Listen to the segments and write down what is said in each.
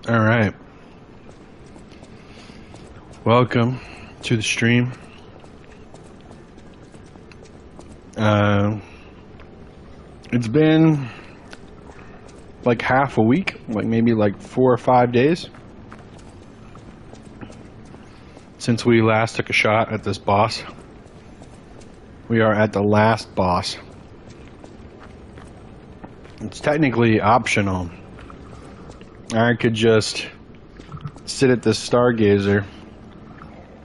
All right. Welcome to the stream. It's been like half a week, like maybe like 4 or 5 days since we last took a shot at this boss. We are at the last boss. It's technically optional. I could just sit at this stargazer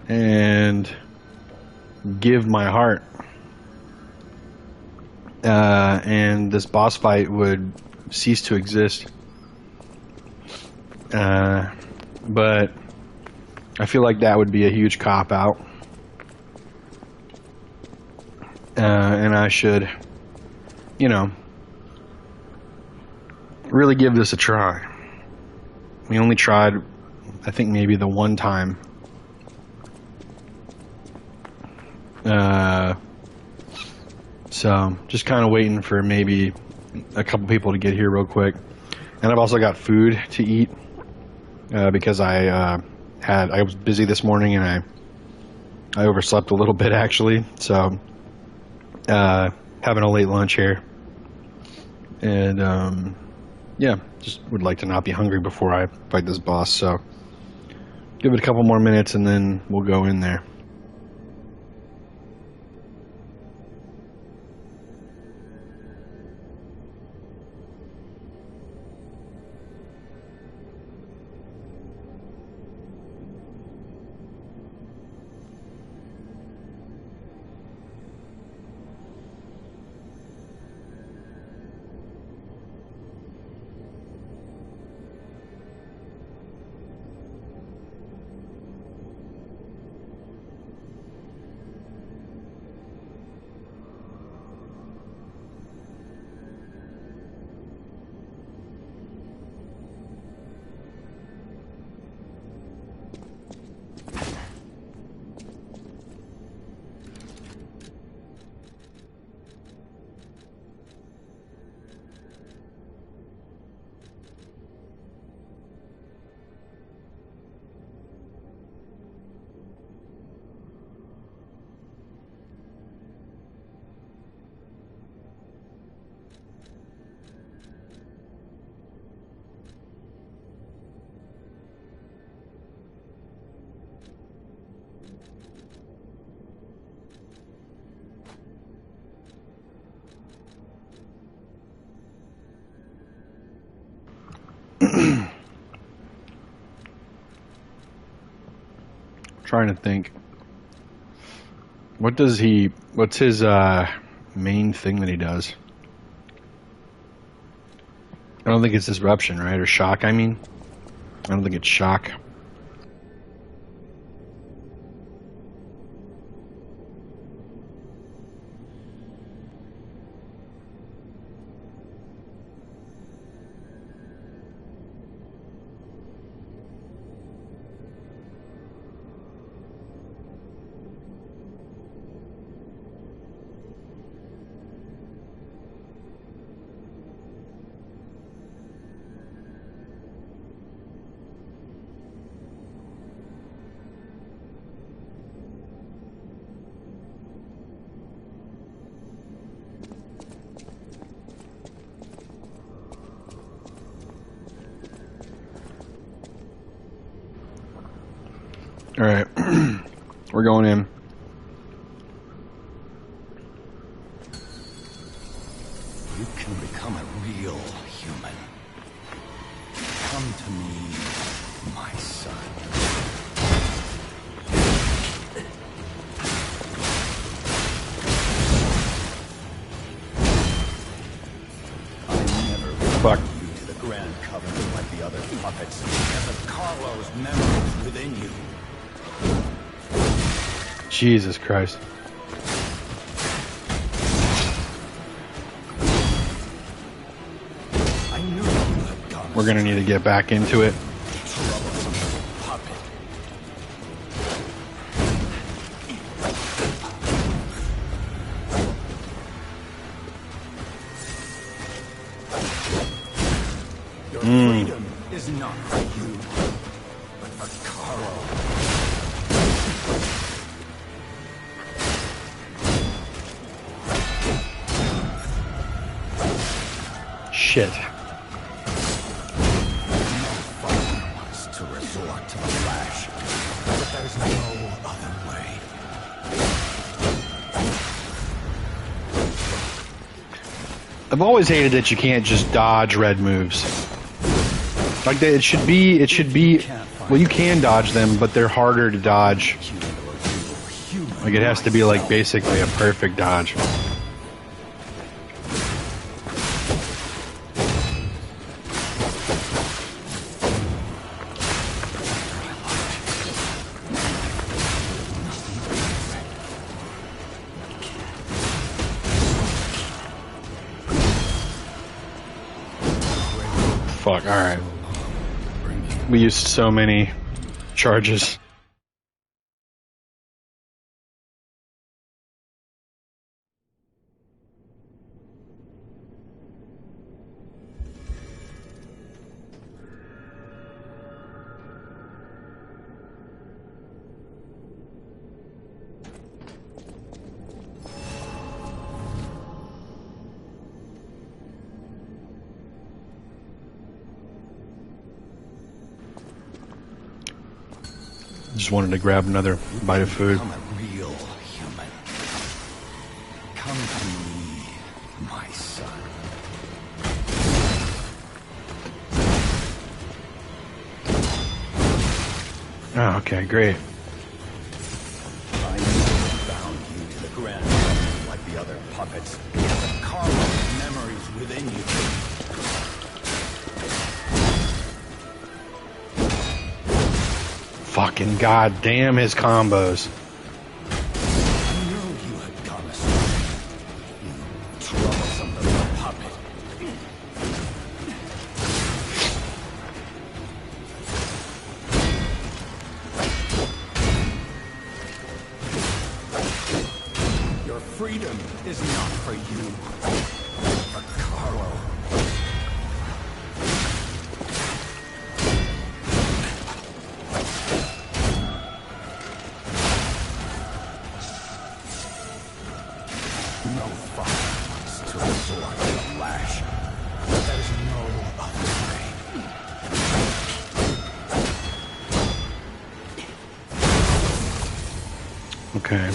and give my heart, and this boss fight would cease to exist. But I feel like that would be a huge cop-out, and I should, you know, really give this a try. We only tried, I think, maybe the one time So just kind of waiting for maybe a couple people to get here real quick. And I've also got food to eat because I was busy this morning and I overslept a little bit actually. So having a late lunch here. And yeah, just would like to not be hungry before I fight this boss. So give it a couple more minutes and then we'll go in there. Trying to think. What's his main thing that he does? I don't think it's disruption, right? Or shock, I mean. I don't think it's shock. All right, we're going in. You can become a real human. Come to me, my son. I never Fuck. brought you to the Grand Covenant like the other puppets. There's a Carlos memory within you. Jesus Christ. I knew you had done We're gonna need to get back into it. troublesome puppet. Your freedom is not for you, but for Carl. Shit. Fun was to resort to the Flash, but there's no other way. I've always hated that you can't just dodge red moves. Like it should be. Well, you can dodge them, but they're harder to dodge. Like it has to be like basically a perfect dodge. Fuck, alright. We used so many charges. just wanted to grab another bite of food. Become a real human. Come to me, my son. Oh, okay, great. I never bound you to the ground like the other puppets. Because of Carlo's memories within you. Fucking goddamn his combos. I knew you had gone astray. You troublesome little puppet. Your freedom is not for you, but Carlo. No father wants to resort to the lash. There's no other way. Okay.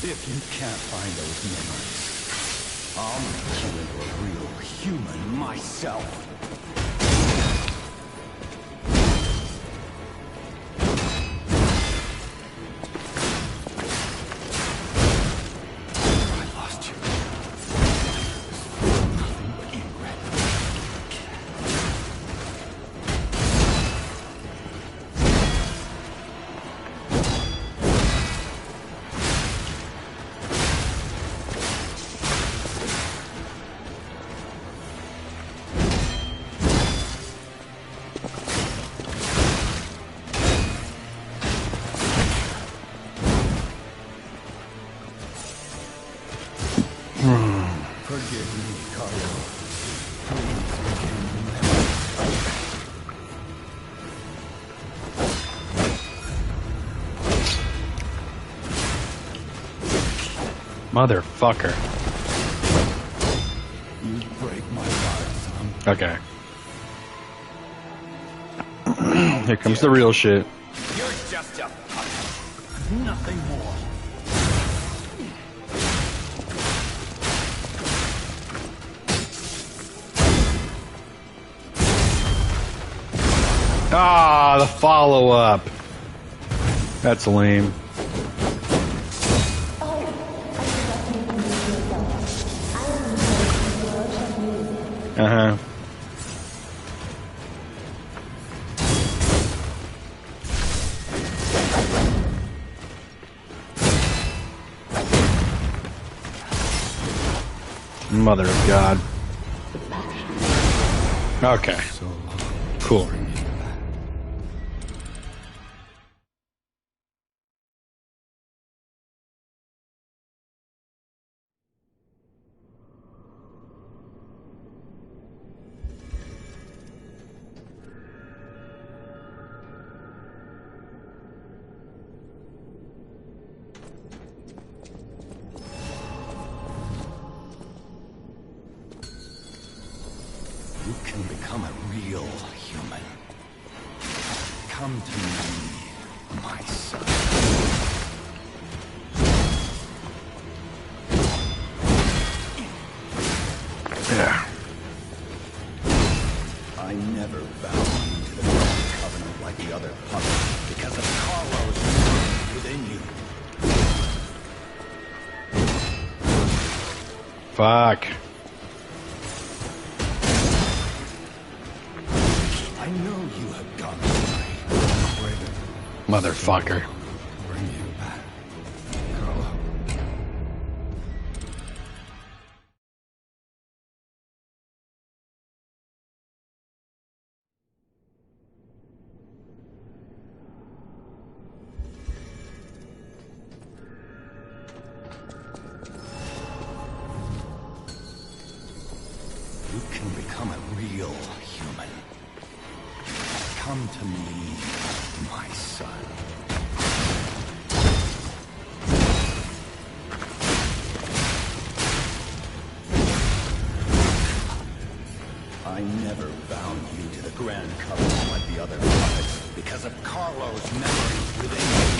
If you can't find those memories, I'll make you into a real human myself. I lost you. Nothing but regret. Forgive me, Carlo. Please forgive Motherfucker. me. You break my heart, son. Okay. Here comes the real shit. You're just a puppet. Nothing more. Ah, the follow-up. That's lame. Uh-huh. Mother of God. Okay. Cool. You can become a real human. Come to me, my son. Yeah. I never bound you to the Grand Covenant like the other puppets because of Carlo's memories within you. Fuck. I know you have gone astray. Motherfucker. Bring you back, Carlo. You can become a real human. Come to me, my son. I never bound you to the Grand Covenant like the other puppets because of Carlo's memories within you.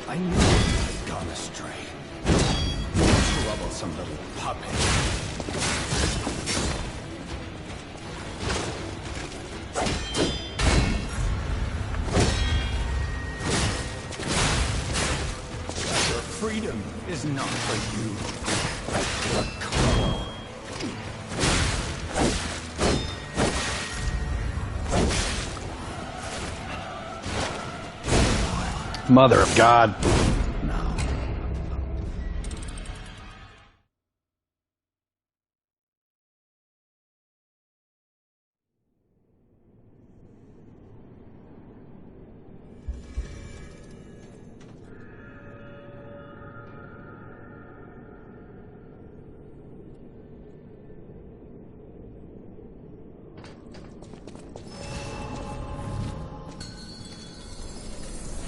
I knew you had gone astray. Troublesome little puppet. Freedom is not for you. Carlo. Mother of God. Now.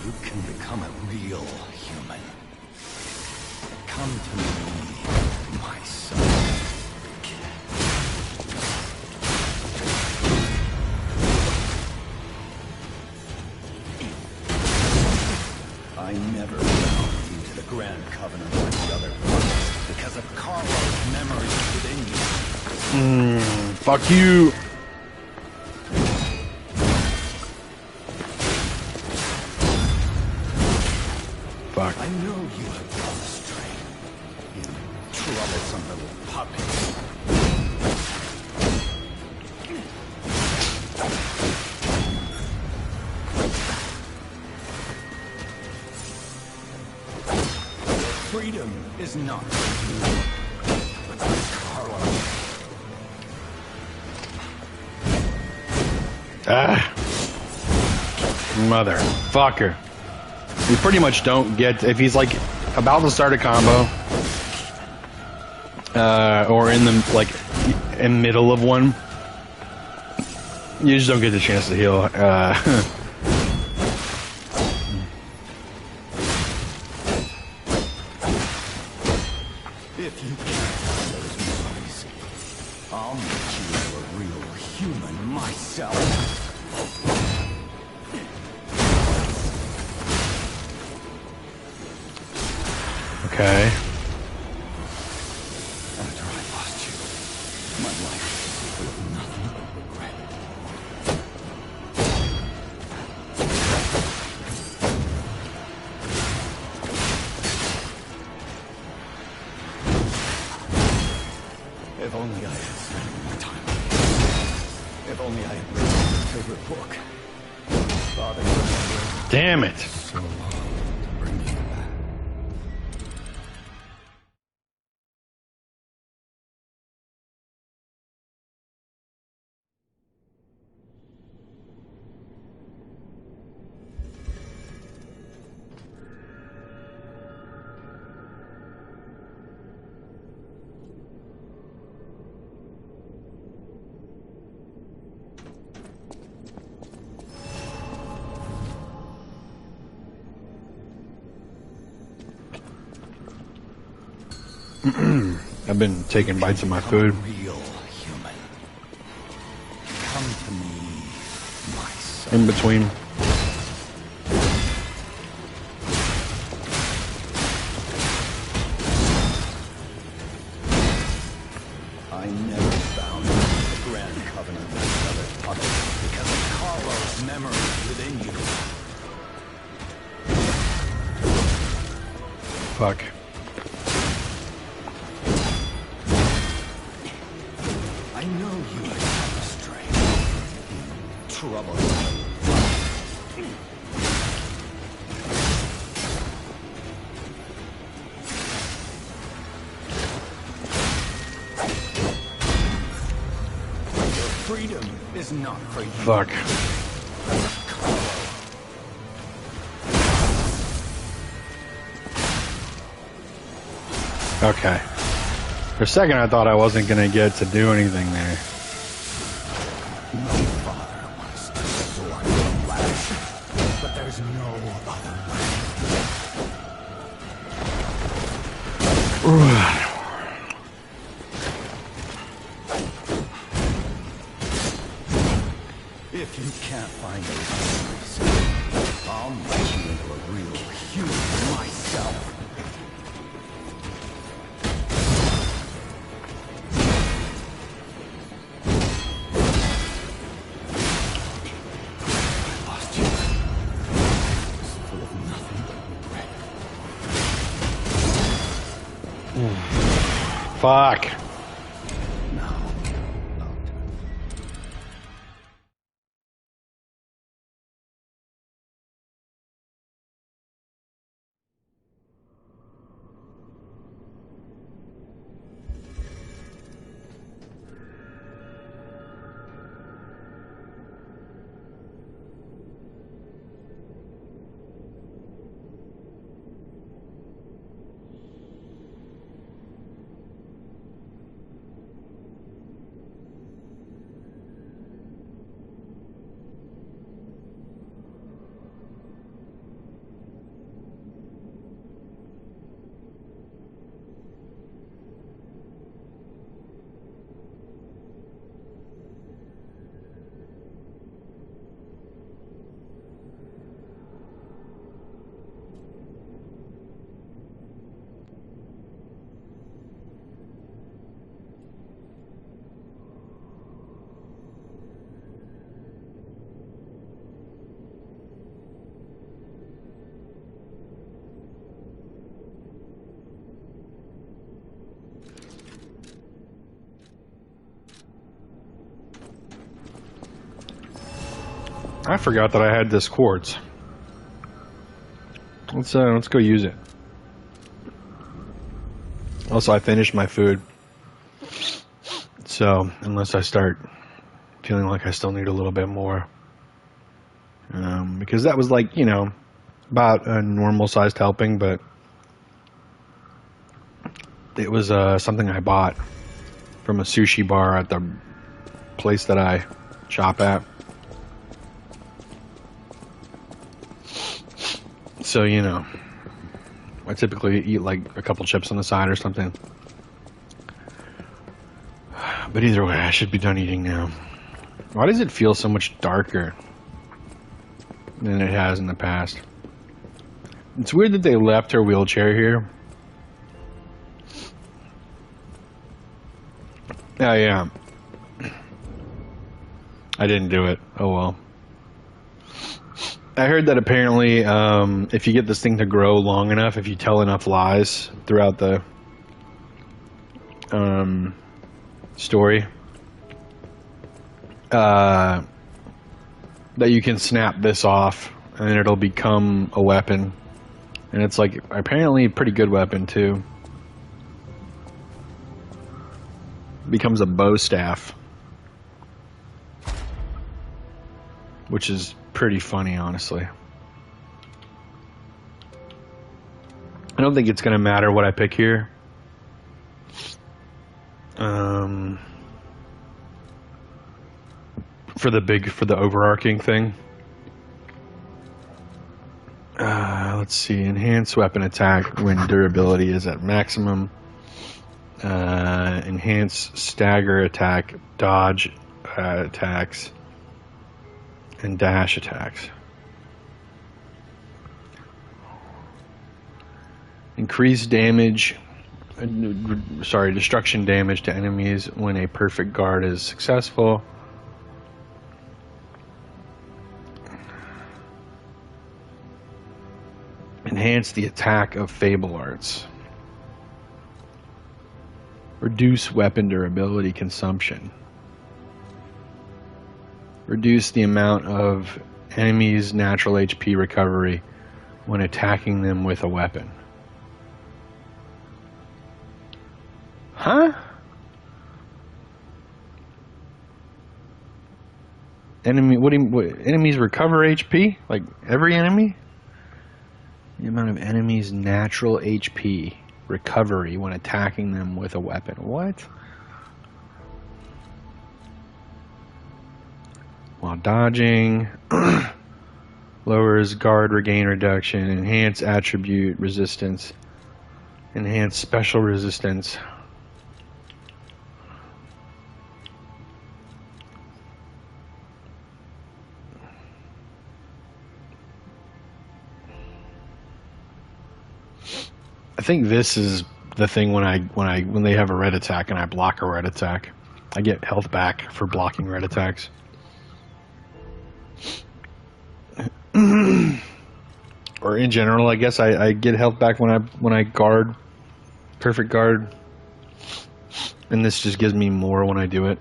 You can become a real human. Come to me, my son. I never bound you to the Grand Covenant like the other ones because of Carlo's memories within you. Fuck you. Fuck. I know you have gone astray. You troublesome little puppet. Freedom is not for you, but for Carlo. Motherfucker. You pretty much don't get, if he's like about to start a combo, or in the, like, in middle of one, you just don't get the chance to heal. If you can't find those memories, I'll make you a real human myself. Okay. After I lost you, my life was nothing but regret. If only I had spent more time with you. If only I had read your favorite book. Father, Damn it. so long to bring you back. I've been taking bites of my food. Real human. Come to me, my son. In between. I never found the Grand Covenant with the other puppets because of Carlo's memories within you. Fuck. I know you had gone astray. Trouble. Your freedom is not for you. Fuck. Okay. For a second I thought I wasn't gonna get to do anything there. My father wants to sword the lash, but there's no other way. can't find those memories, I'll make you into a real human myself. I lost you. It was full of nothing but regret. Fuck. I forgot that I had this quartz. Let's go use it. Also, I finished my food. So, unless I start feeling like I still need a little bit more. Because that was like, you know, about a normal sized helping, but it was something I bought from a sushi bar at the place that I shop at. So, you know, I typically eat like a couple chips on the side or something. But either way, I should be done eating now. Why does it feel so much darker than it has in the past? It's weird that they left her wheelchair here. Oh, yeah. I didn't do it. Oh, well. I heard that apparently if you get this thing to grow long enough, if you tell enough lies throughout the story, that you can snap this off and it'll become a weapon. And it's like apparently a pretty good weapon too. Becomes a bow staff, which is pretty funny, honestly. I don't think it's gonna matter what I pick here. For the overarching thing. Let's see. Enhanced weapon attack when durability is at maximum. Enhanced stagger attack, dodge attacks, and dash attacks. Increased damage, destruction damage to enemies when a perfect guard is successful. Enhance the attack of Fable Arts. Reduce weapon durability consumption. Reduce the amount of enemies' natural HP recovery when attacking them with a weapon. Huh? Enemies recover HP? Like every enemy? The amount of enemies' natural HP recovery when attacking them with a weapon. What? While dodging. Lowers guard regain reduction. Enhance attribute resistance. Enhance special resistance. think this is the thing when they have a red attack and I block a red attack, I get health back for blocking red attacks. Or in general, I guess I get health back when I guard, perfect guard, and this just gives me more when I do it.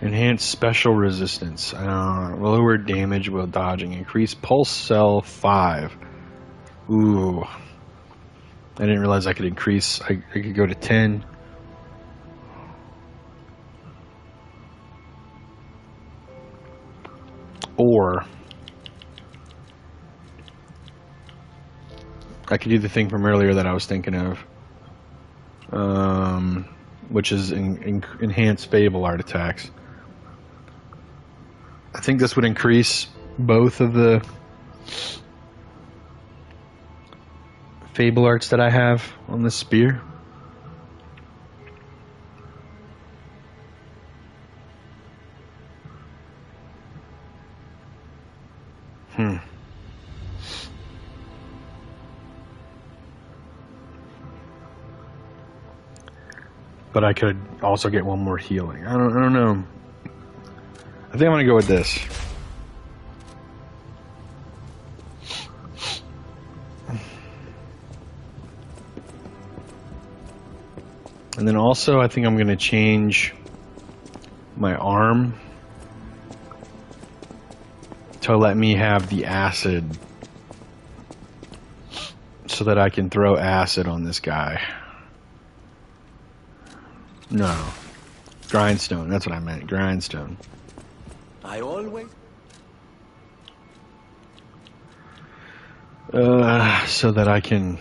Enhanced special resistance. Lower damage while dodging. Increase pulse cell 5. Ooh. I didn't realize I could increase. I could go to 10. Or I could do the thing from earlier that I was thinking of, which is enhanced Fable Art attacks. I think this would increase both of the Fable Arts that I have on the spear. But I could also get one more healing. I don't know. I think I'm gonna go with this. And then also I think I'm gonna change my arm to let me have the acid so that I can throw acid on this guy. No. Grindstone, that's what I meant. Grindstone. I always... So that I can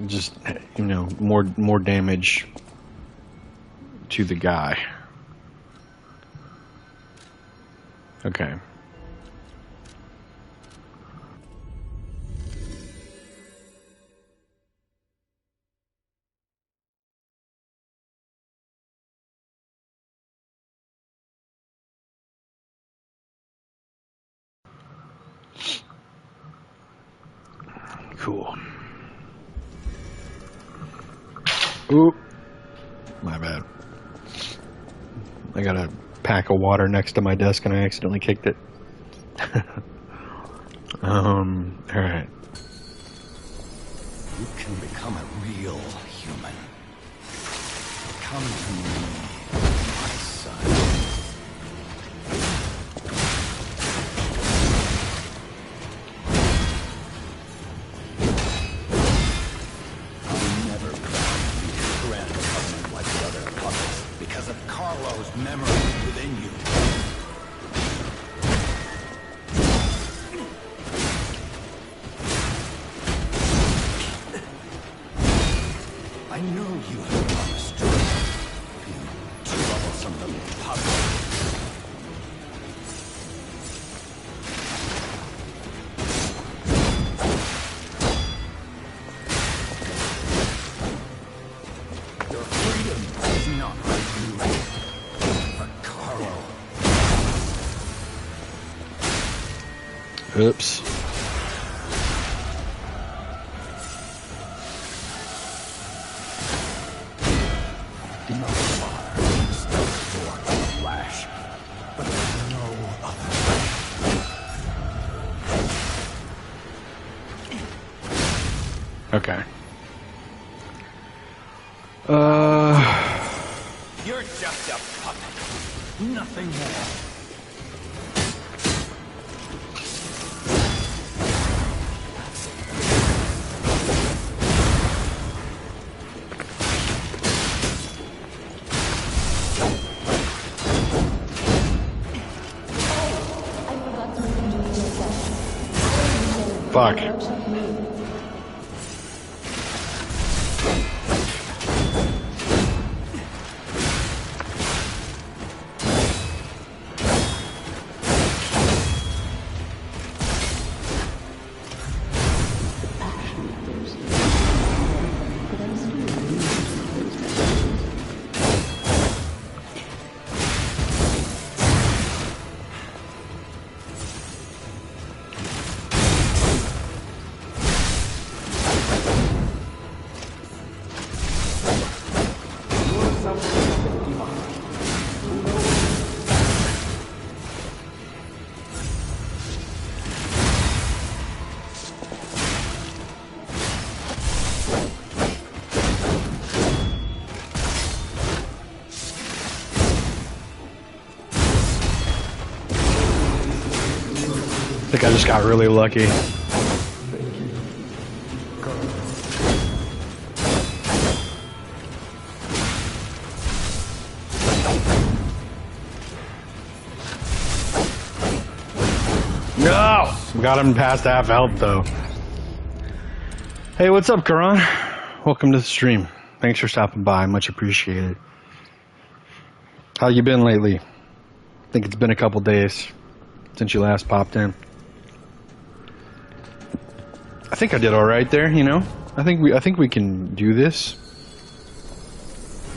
just, you know, more damage to the guy. Okay. Cool. Oop. My bad. I got a pack of water next to my desk and I accidentally kicked it. Alright. You can become a real human. Come to me, my son. I'll never grant you the grand covenant like the other puppets because of Carlo's memory within you. I know you have promised to you troublesome little puppet. Your freedom is not for you, for Carlo. Oops. Okay. You're just a puppet. Nothing more. Fuck. think I just got really lucky. No! Got him past half health though. Hey, what's up, Karan? Welcome to the stream. Thanks for stopping by. Much appreciated. How you been lately? I think it's been a couple days since you last popped in. I think I did all right there, you know? I think we can do this.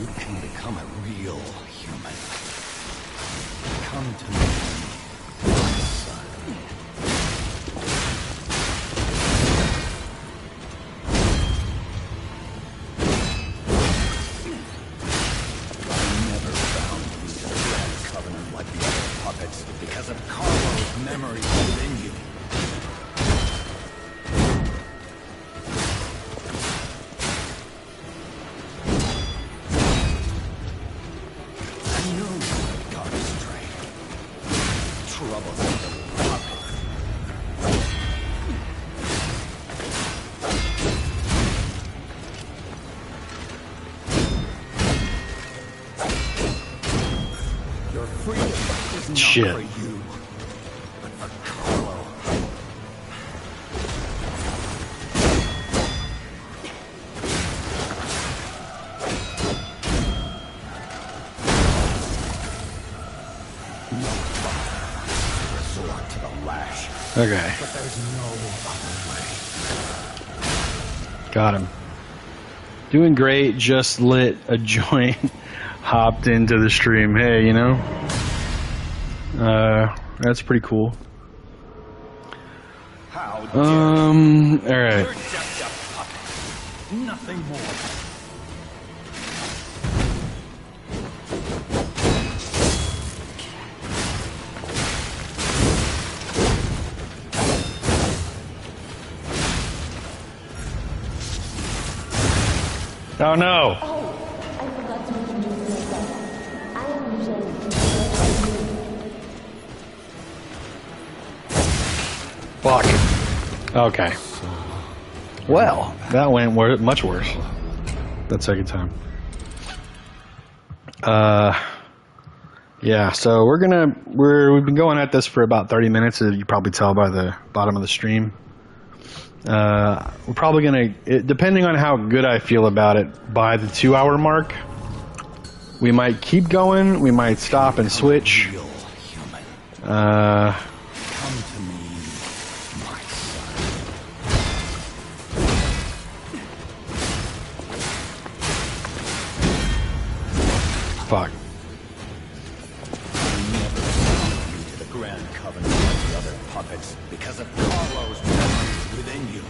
You can become a real human. Come to me, my son. I never bound you to the Grand Covenant like the other puppets because of Carlo's memories within you. Shit. For you, but for Carlo. No fire. Resort to the lash. Okay. But there's no other way. Got him. Doing great. Just lit a joint. Hopped into the stream. Hey, you know? That's pretty cool. How alright. You're just a puppet. Nothing more. Oh no! I forgot to introduce myself. I am Michelle. Fuck. Okay. Well, that went much worse. That second time. Yeah, so we've been going at this for about 30 minutes, as you probably tell by the bottom of the stream. We're probably gonna, depending on how good I feel about it, by the 2-hour mark, we might keep going, we might stop and switch. Real human. Come to me, my son. Fuck. I never bound you to the Grand Covenant like the other puppets because of Carlo's memories within you.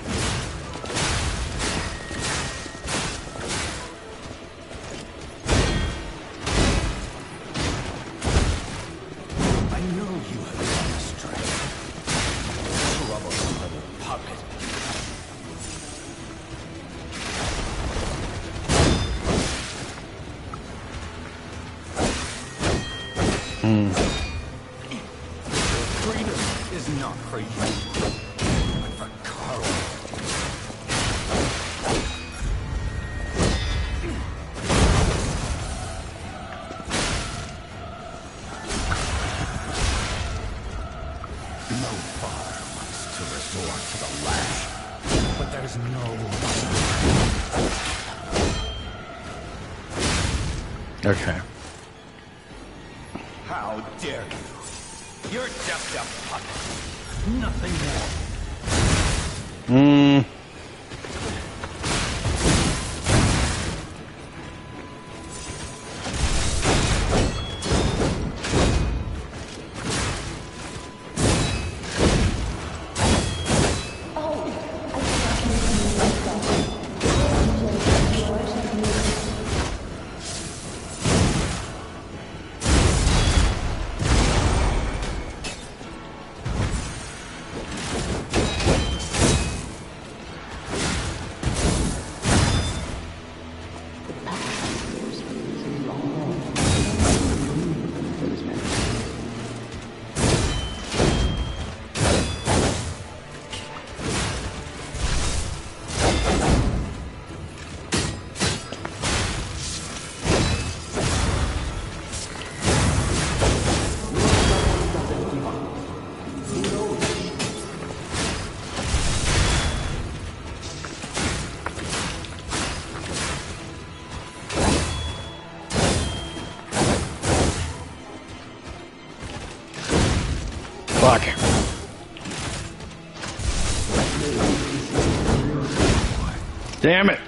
I know you have gone astray. Troublesome little puppet. Freedom is not for you, but for Carlo. No father wants to resort to the lash, but there's no other. Okay. How dare you? You're just a puppet. Nothing more. Fuck. Damn it.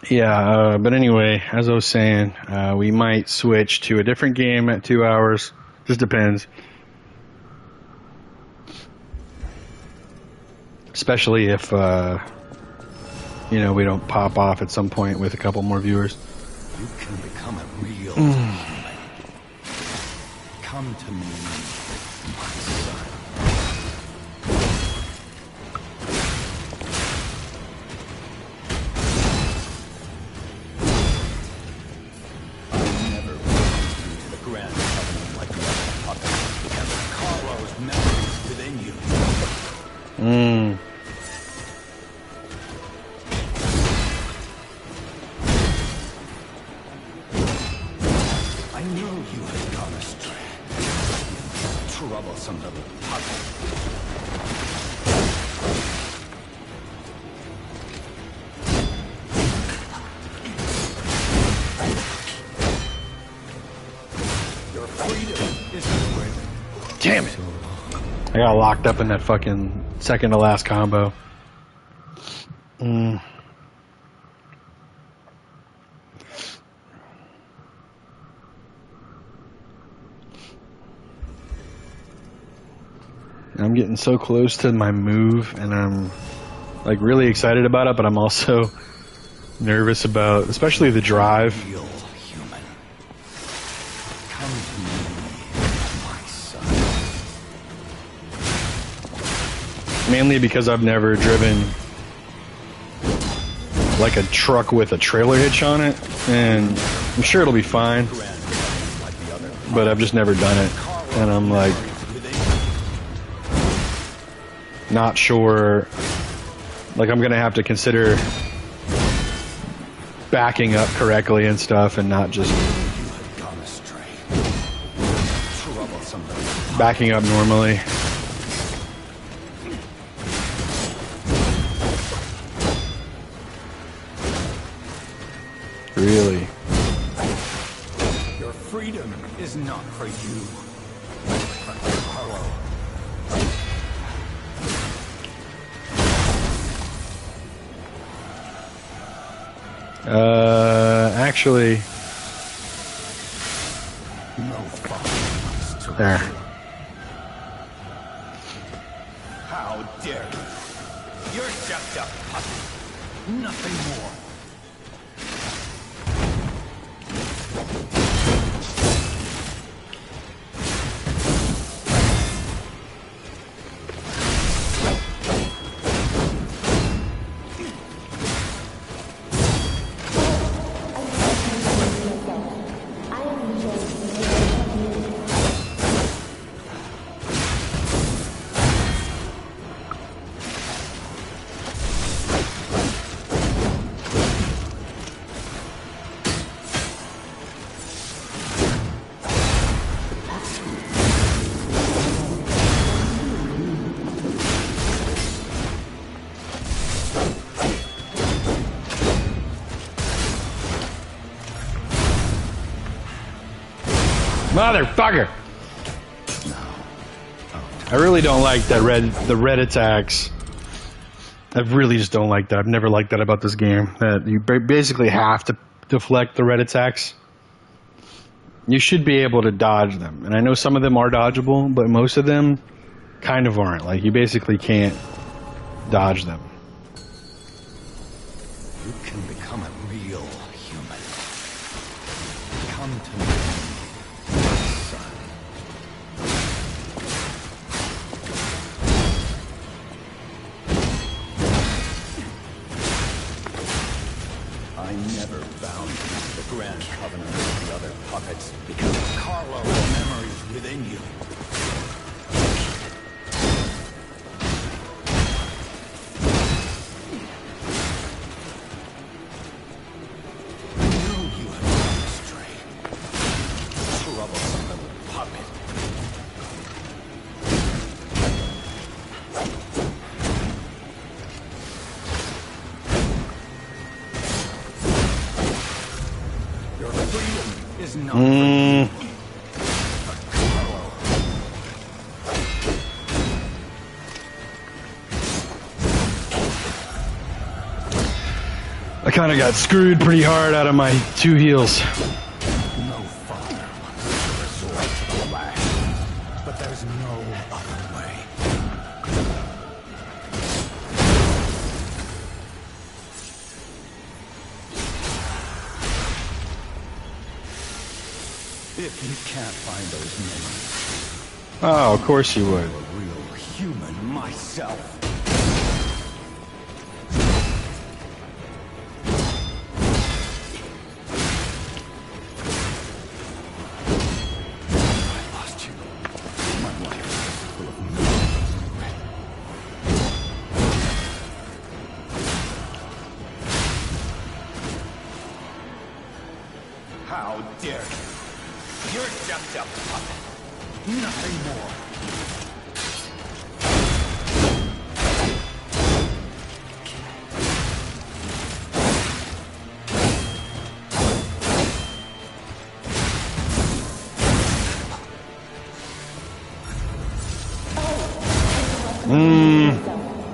Yeah, but anyway, as I was saying, we might switch to a different game at 2 hours. Just depends. Especially if, you know, we don't pop off at some point with a couple more viewers. You can become a real human. Come to me, my son. I never brought you to the Grand Covenant like the other puppets, because Carlo's memories within you. I knew you had gone astray. Troublesome little puppet. Your freedom isn't worth it. Damn it. I got locked up in that fucking second to last combo. I'm getting so close to my move, and I'm like really excited about it, but I'm also nervous about, especially the drive. Real human. Come to me, my son. Mainly because I've never driven like a truck with a trailer hitch on it, and I'm sure it'll be fine, Grand Covenant like the other. but I've just never done it, and I'm like not sure. Like I'm gonna have to consider backing up correctly and stuff, and not just You had gone astray. Troublesome little backing up normally. Really? Your freedom is not for you, but for Carlo. Actually, No father wants to. there. How dare you? You're just a puppet. Nothing more. I am in charge of the community. Motherfucker! I really don't like that the red attacks. I really just don't like that. I've never liked that about this game. That you basically have to deflect the red attacks. You should be able to dodge them. And I know some of them are dodgeable, but most of them kind of aren't. Like, you basically can't dodge them. You can become a real human. Come to me, my son. I never bound you to the Grand Covenant of the other puppets because of Carlo's memories within you. I knew you had gone astray. Troublesome little puppet. Your freedom is is not for you. I kind of got screwed pretty hard out of my 2 heals. No father wants to resort to the lash, but there's no other way. If you can't find those memories, Oh, of course you would. I'm a real human myself. I lost you. My life was full of memories. How dare you? You're just a puppet. Nothing more. I am Jane, the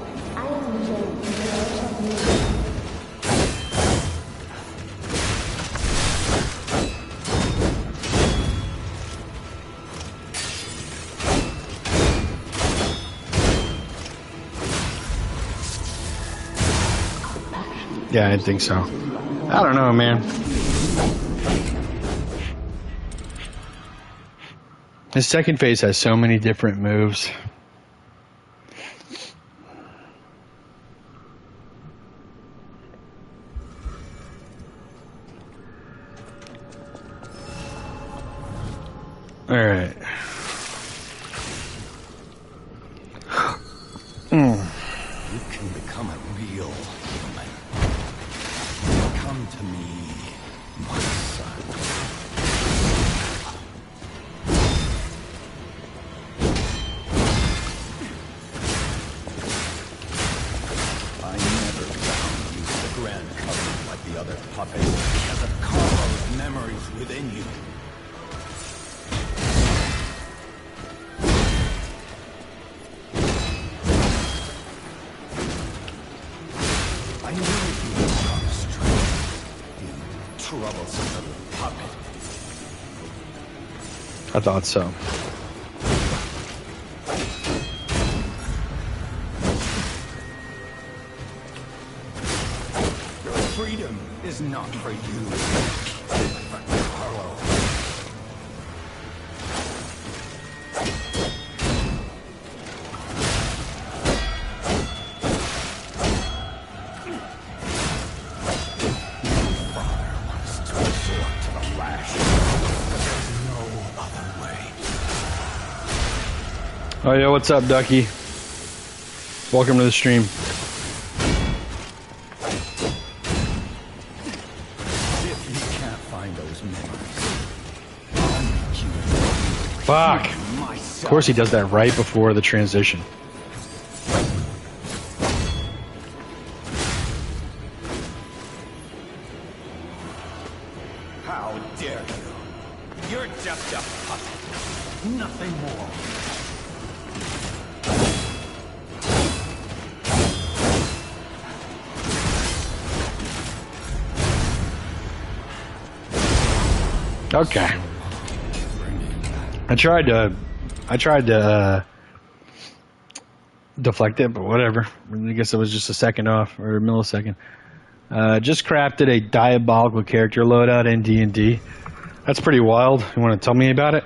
Lord of Music. Yeah, I didn't think so. I don't know, man. His second phase has so many different moves. All right. You can become a real human. Come to me, my son. I never bound you to the Grand Covenant like the other puppets because of Carlo's memories within you. I knew you would come straight. You troublesome little puppet. I thought so. Freedom is not for you, but for Carlo. Father wants to resort to the lash, but there's no other way. Oh yeah, what's up, Ducky? Welcome to the stream. If you can't find those memories, I'll make you Fuck. myself. Of course he does that right before the transition. How dare you? You're just a puppet. Nothing more. Okay. I tried to deflect it, but whatever. I guess it was just a second off or a millisecond. Just crafted a diabolical character loadout in D&D. That's pretty wild. You want to tell me about it?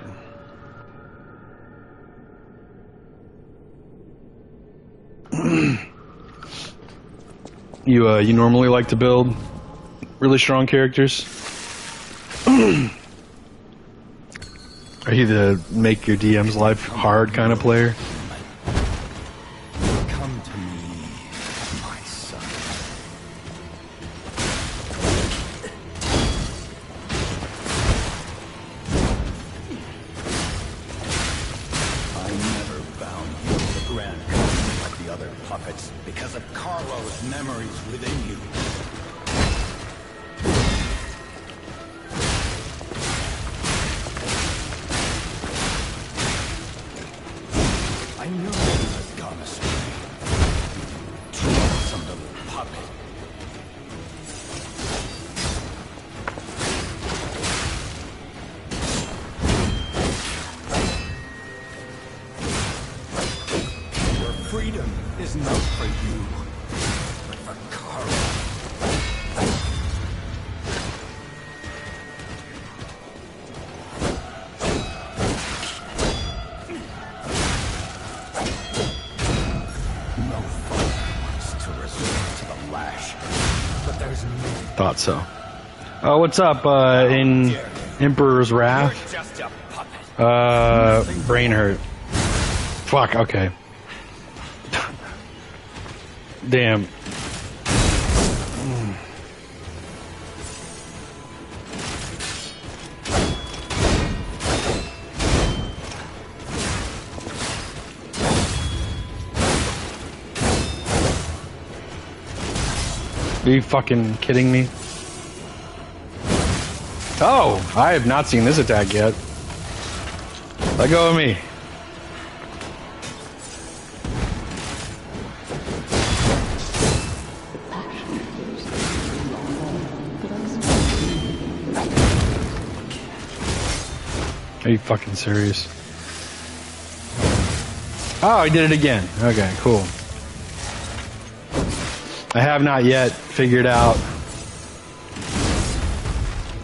You normally like to build really strong characters? Are you the make your DM's life hard kind of player? Come to me, my son. I never bound you to the Grand Covenant like the other puppets because of Carlo's memories within you. of puppet. Your freedom is not for you, but for Kara. No father wants to resort to the lash, but there's no. Thought so. Oh, what's up, in Emperor's You're Wrath? just a puppet. Brain hurt. Fuck, okay. Damn. Are you fucking kidding me? Oh, I have not seen this attack yet. Let go of me. Are you fucking serious? Oh, I did it again. Okay, cool. I have not yet figured out.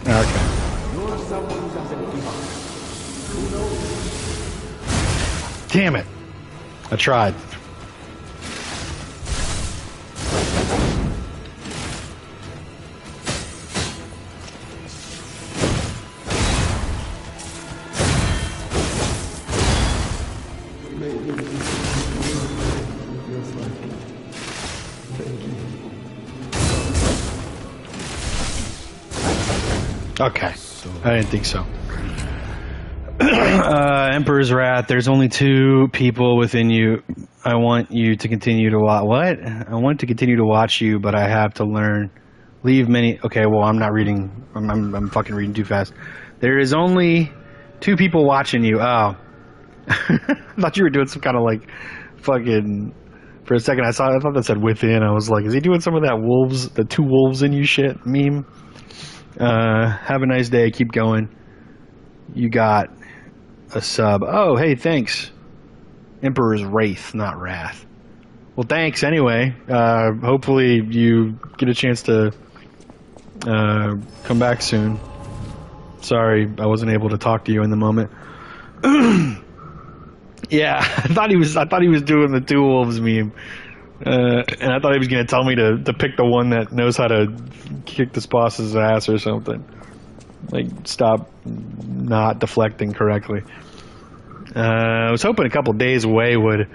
Okay. Damn it. I tried. Okay. I didn't think so. Emperor's Wrath, there's only 2 people within you. I want you to continue to watch. What? I want to continue to watch you, but I have to learn. Leave many. Okay, well, I'm not reading. I'm fucking reading too fast. There is only 2 people watching you. Oh. I thought you were doing some kind of like fucking. For a second, I thought that said within. I was like, is he doing some of that wolves, the 2 wolves in you shit meme? Have a nice day. Keep going. You got a sub. Oh, hey, thanks. Emperor's Wraith, not Wrath. Well, thanks anyway. Hopefully you get a chance to come back soon. Sorry, I wasn't able to talk to you in the moment. Yeah, I thought he was doing the 2 wolves meme. And I thought he was going to tell me to pick the one that knows how to kick this boss's ass or something. Like, stop not deflecting correctly. I was hoping a couple days away would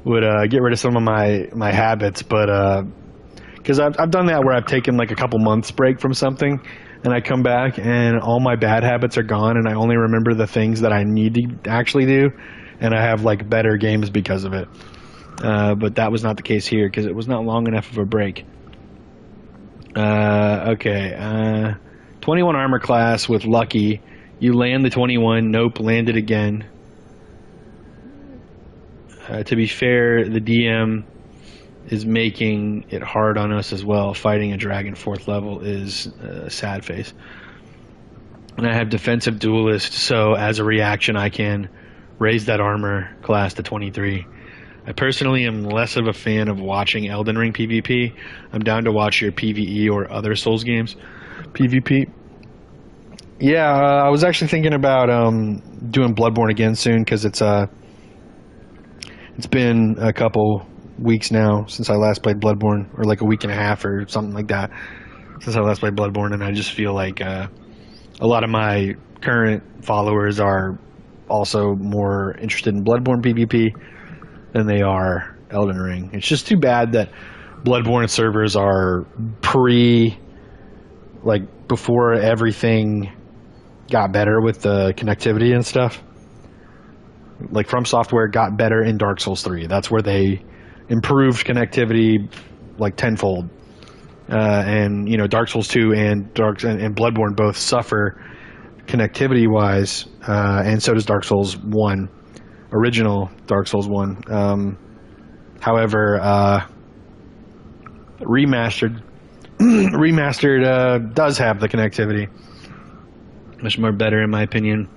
get rid of some of my habits, but because I've done that where I've taken like a couple months break from something, and I come back and all my bad habits are gone, and I only remember the things that I need to actually do, and I have like better games because of it. But that was not the case here because it was not long enough of a break. Okay. 21 armor class with Lucky. You land the 21. Nope, landed again. To be fair, the DM is making it hard on us as well. Fighting a dragon 4th level is a sad face. And I have defensive duelist, so as a reaction I can raise that armor class to 23. I personally am less of a fan of watching Elden Ring PvP. I'm down to watch your PvE or other Souls games PvP. Yeah, I was actually thinking about doing Bloodborne again soon because it's been a couple weeks now since I last played Bloodborne, or like a week and a half or something like that since I last played Bloodborne, and I just feel like a lot of my current followers are also more interested in Bloodborne PvP than they are Elden Ring. It's just too bad that Bloodborne servers are before everything got better with the connectivity and stuff. Like From Software got better in Dark Souls 3. That's where they improved connectivity like tenfold. And you know, Dark Souls 2 and Bloodborne both suffer connectivity wise, and so does Dark Souls 1. Original Dark Souls 1. However, Remastered. Remastered does have the connectivity. Much more better, in my opinion.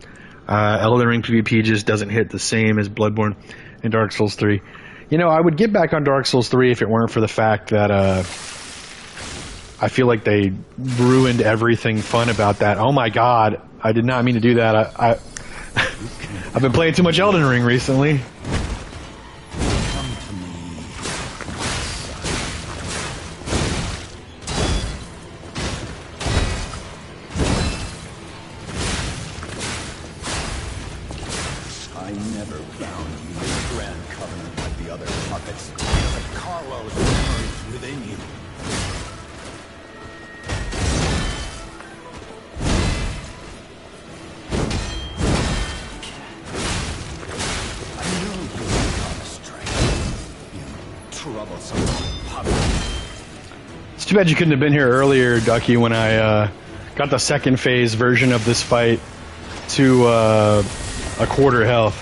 Elden Ring PvP just doesn't hit the same as Bloodborne and Dark Souls 3. You know, I would get back on Dark Souls 3 if it weren't for the fact that I feel like they ruined everything fun about that. Oh my god, I did not mean to do that. I've been playing too much Elden Ring recently. Come to me. I never bound you to the Grand Covenant like the other puppets. But Carlos memories within you. I knew you were gone astray. You troublesome puppet. It's too bad you couldn't have been here earlier, Ducky, when I got the second phase version of this fight to a quarter health.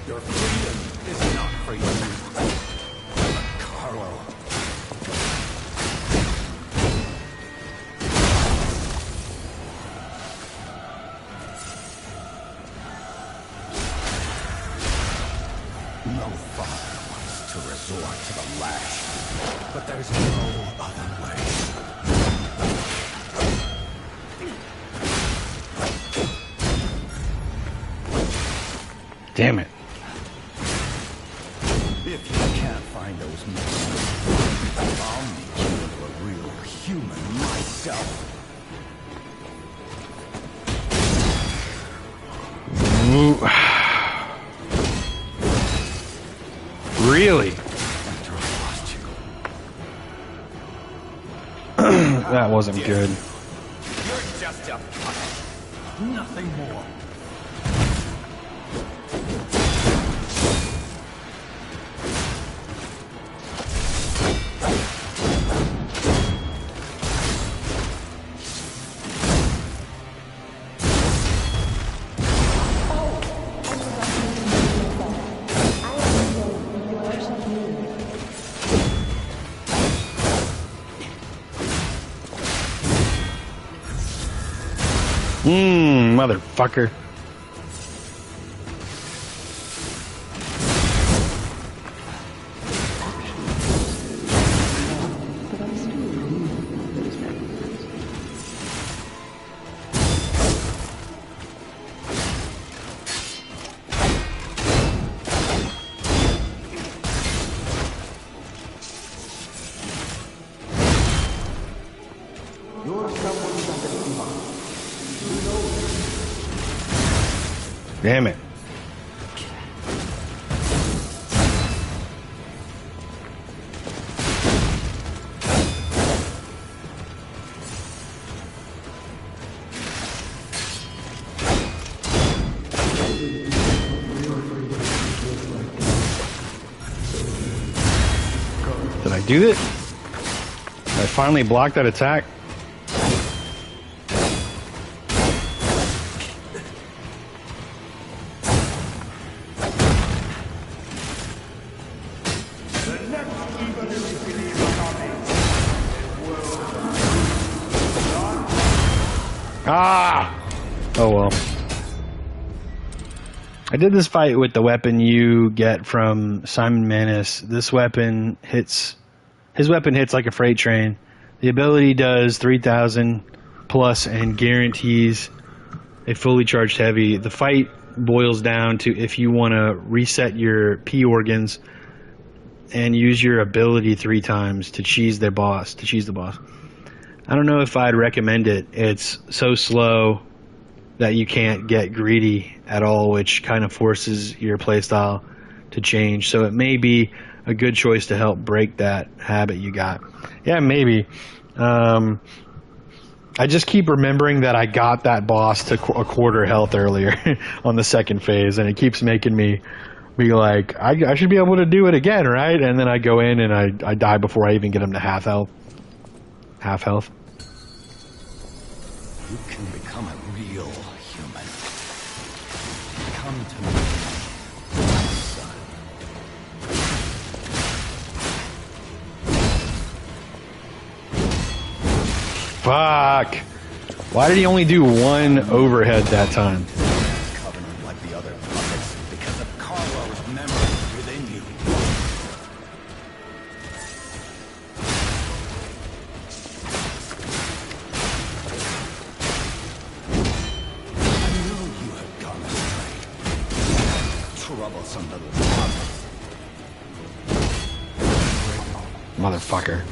Your freedom is not for you, Carlo. No father wants to resort to the lash, but there's no other way. Damn it. If you can't find those memories, I'll make you into a real human myself. Ooh. Really? After I lost you. That wasn't good. You're just a puppet. Nothing more. Motherfucker. Damn it. Did I do it? Did I finally block that attack? Ah! Oh well. I did this fight with the weapon you get from Simon Manus. This weapon hits... His weapon hits like a freight train. The ability does 3,000 plus and guarantees a fully charged heavy. The fight boils down to if you want to reset your P organs and use your ability 3 times to cheese the boss. I don't know if I'd recommend it. It's so slow that you can't get greedy at all, which kind of forces your playstyle to change. So it may be a good choice to help break that habit you got. Yeah, maybe. I just keep remembering that I got that boss to a quarter health earlier on the second phase, and it keeps making me be like, I should be able to do it again, right? And then I go in and I die before I even get him to half health. Half health. You can become a real human. Come to me, my son. Fuck. Why did he only do one overhead that time? Covenant like the other puppets because of Carlo's memories within you. I know you have gone astray. Troublesome little puppet. Motherfucker.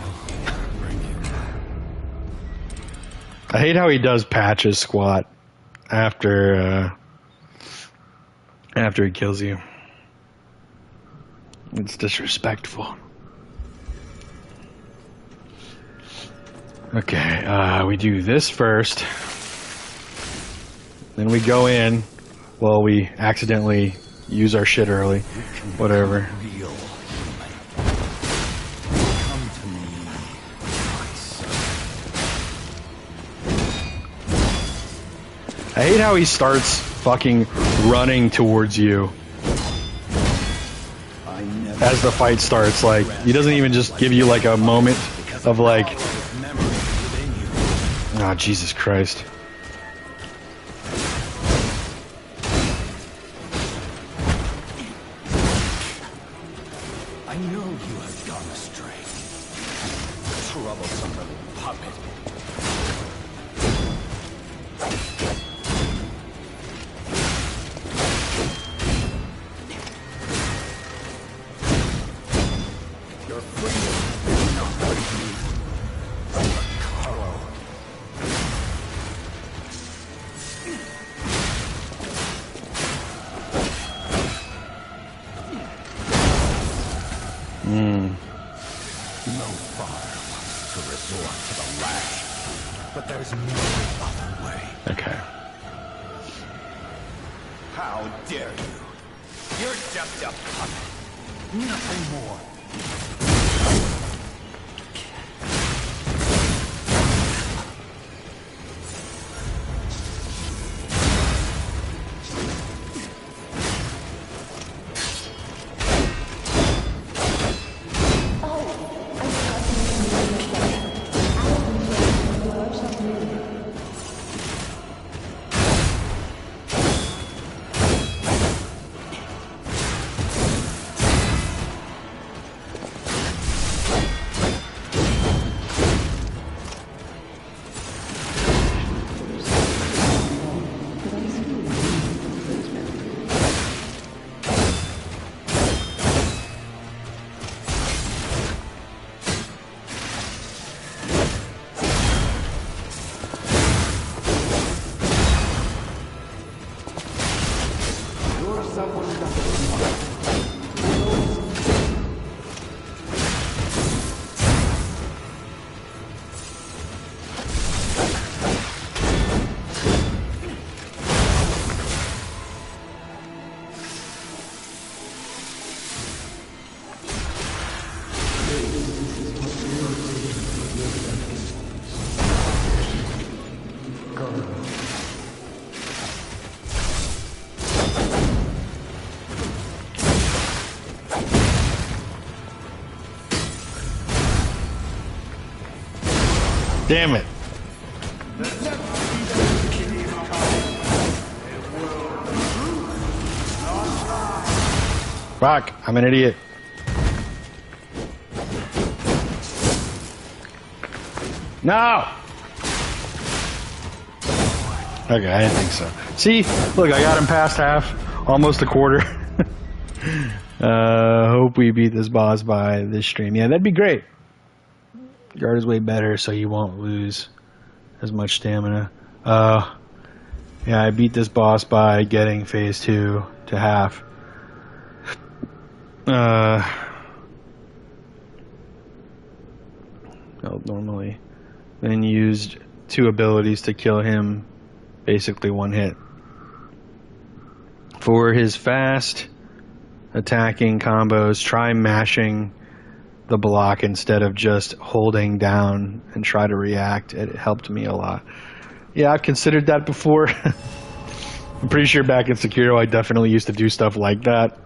I hate how he does Patch's squat after he kills you. It's disrespectful. Okay, we do this first. Then we go in. Well, we accidentally use our shit early. Whatever. Real. Come to me, my son. I hate how he starts fucking running towards you I never as the fight starts. Like, he doesn't even just give you like a moment of like, Carlo's memories within you. oh, Jesus Christ. I know you have gone astray. Troublesome little puppet. Your freedom is not with me. Carlo. No father wants to resort to the lash, but there's no other way. Okay. How dare you? You're just a puppet. Nothing more. Damn it. Fuck, I'm an idiot. No! Okay, I didn't think so. See? Look, I got him past half. Almost a quarter. Hope we beat this boss by this stream. Yeah, that'd be great. Guard is way better, so you won't lose as much stamina. Yeah, I beat this boss by getting phase 2 to half. Well, normally. Then used 2 abilities to kill him, basically 1 hit. For his fast attacking combos, try mashing the block instead of just holding down and try to react. It helped me a lot. Yeah, I've considered that before. I'm pretty sure back in Sekiro I definitely used to do stuff like that.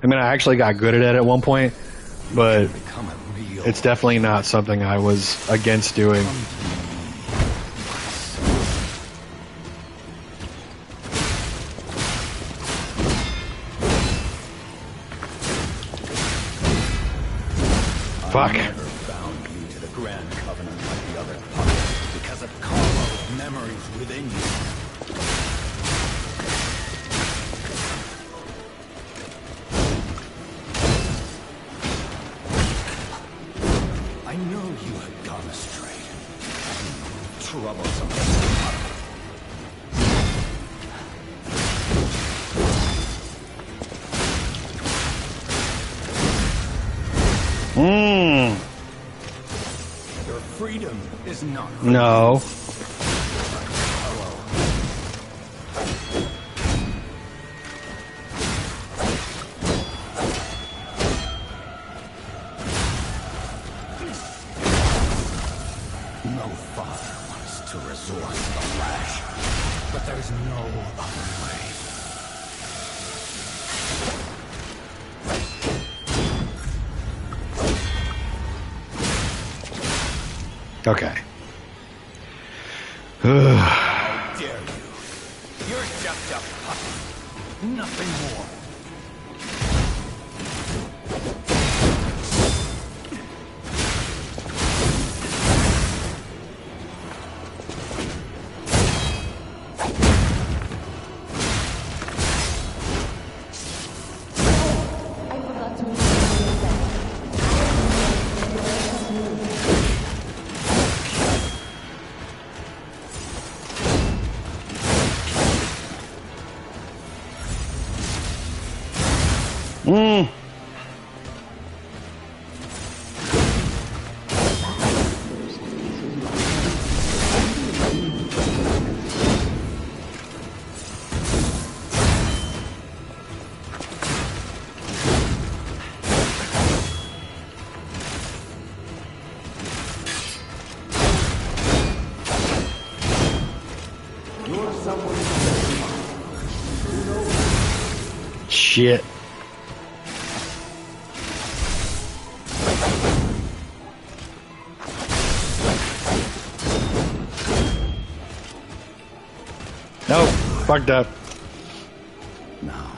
I mean, I actually got good at it at one point, but it's definitely not something I was against doing. Fuck. I never bound you to the Grand Covenant like the other puppets because of Carlo's memories within you. I know you had gone astray. Troublesome. Your freedom is not. No. No father wants to resort to the lash, but there's no other way. Okay. How dare you? You're just a puppet. Nothing more. I forgot to introduce myself. Shit. Nope. Fucked up. Now,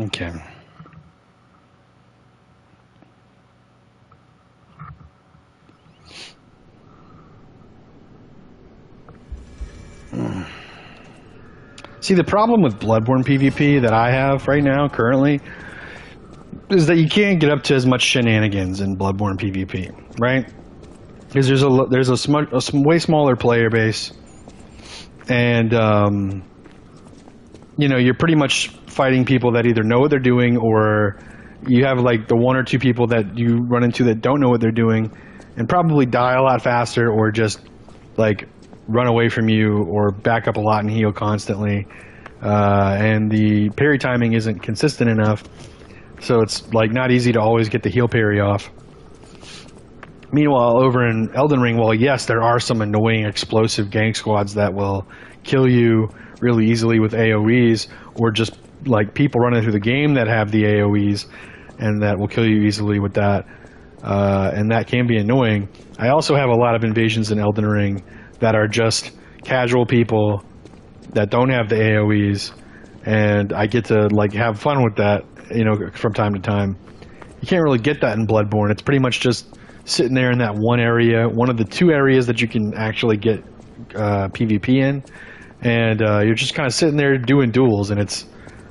Okay. See, the problem with Bloodborne PvP that I have right now, currently, is that you can't get up to as much shenanigans in Bloodborne PvP, right? Because there's a way smaller player base, and you know, you're pretty much fighting people that either know what they're doing, or you have like the one or two people that you run into that don't know what they're doing, and probably die a lot faster, or just like run away from you, or back up a lot and heal constantly, and the parry timing isn't consistent enough, so it's like not easy to always get the heal parry off. Meanwhile, over in Elden Ring, well, yes, there are some annoying explosive gang squads that will kill you really easily with AoEs, or just like people running through the game that have the AoEs and that will kill you easily with that, and that can be annoying. I also have a lot of invasions in Elden Ring that are just casual people that don't have the AoEs, and I get to like have fun with that, you know, from time to time. You can't really get that in Bloodborne. It's pretty much just sitting there in that one area, one of the two areas that you can actually get PvP in, and you're just kind of sitting there doing duels, and it's,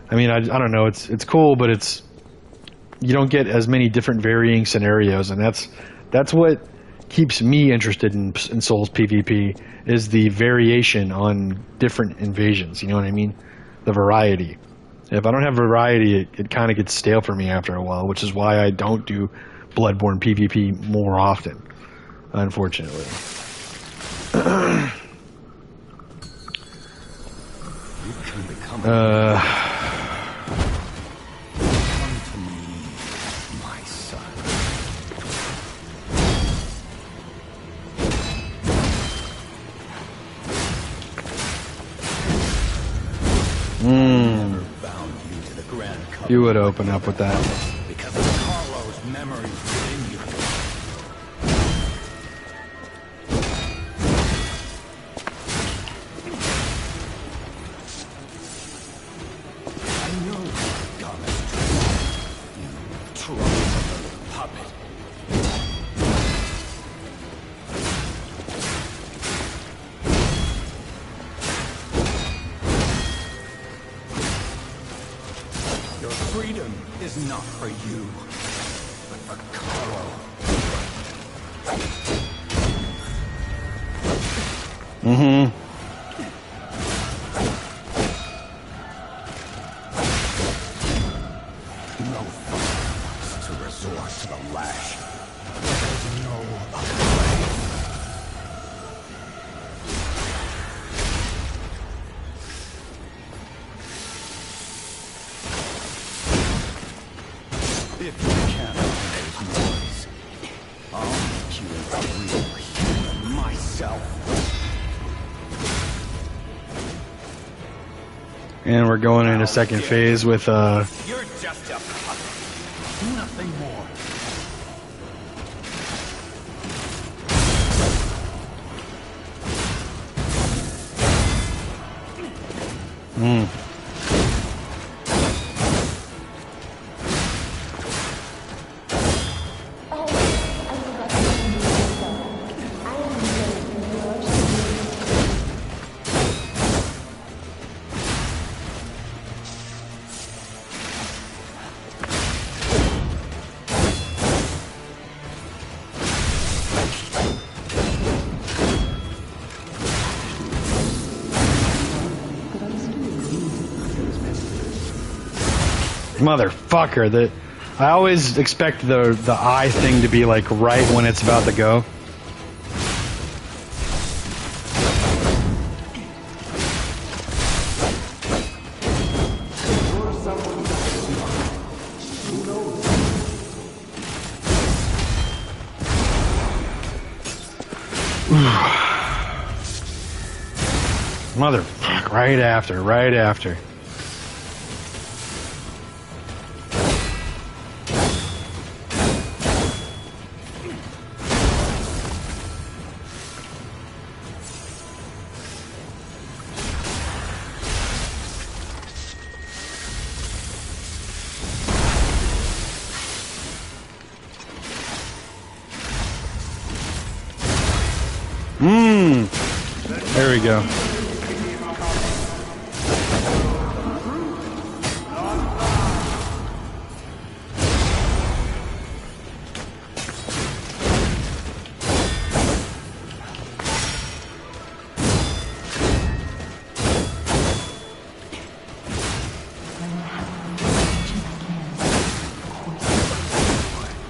I mean, I don't know, it's cool, but it's, you don't get as many different varying scenarios, and that's what keeps me interested in Souls PvP, is the variation on different invasions, you know what I mean? The variety. If I don't have variety, it kind of gets stale for me after a while, which is why I don't do Bloodborne PvP more often, unfortunately. you can become come to me, my son. Never bound you to the Grand Covenant You would open up with that. because of Carlo's memories within you. I know you've gone astray, Your freedom is not for you, but for Carlo. Mm-hmm. No fun to resort to the lash. There's no other way. If you can't make noise, I'll make you a real human myself. And we're going into second phase with You're just a puppet. Nothing more. Oh, I forgot to introduce myself. I am Mary from George. motherfucker. I always expect the eye thing to be like right when it's about to go. Motherfucker, right after. There we go.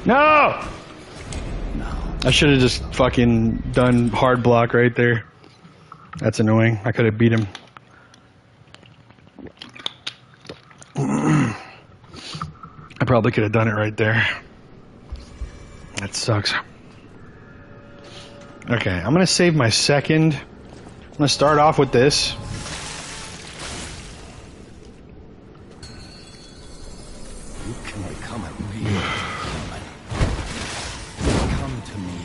No! I should have just fucking done hard block right there. That's annoying. I could have beat him. I probably could have done it right there. That sucks. Okay, I'm gonna save my second. I'm gonna start off with this. You can become a real human. Come to me,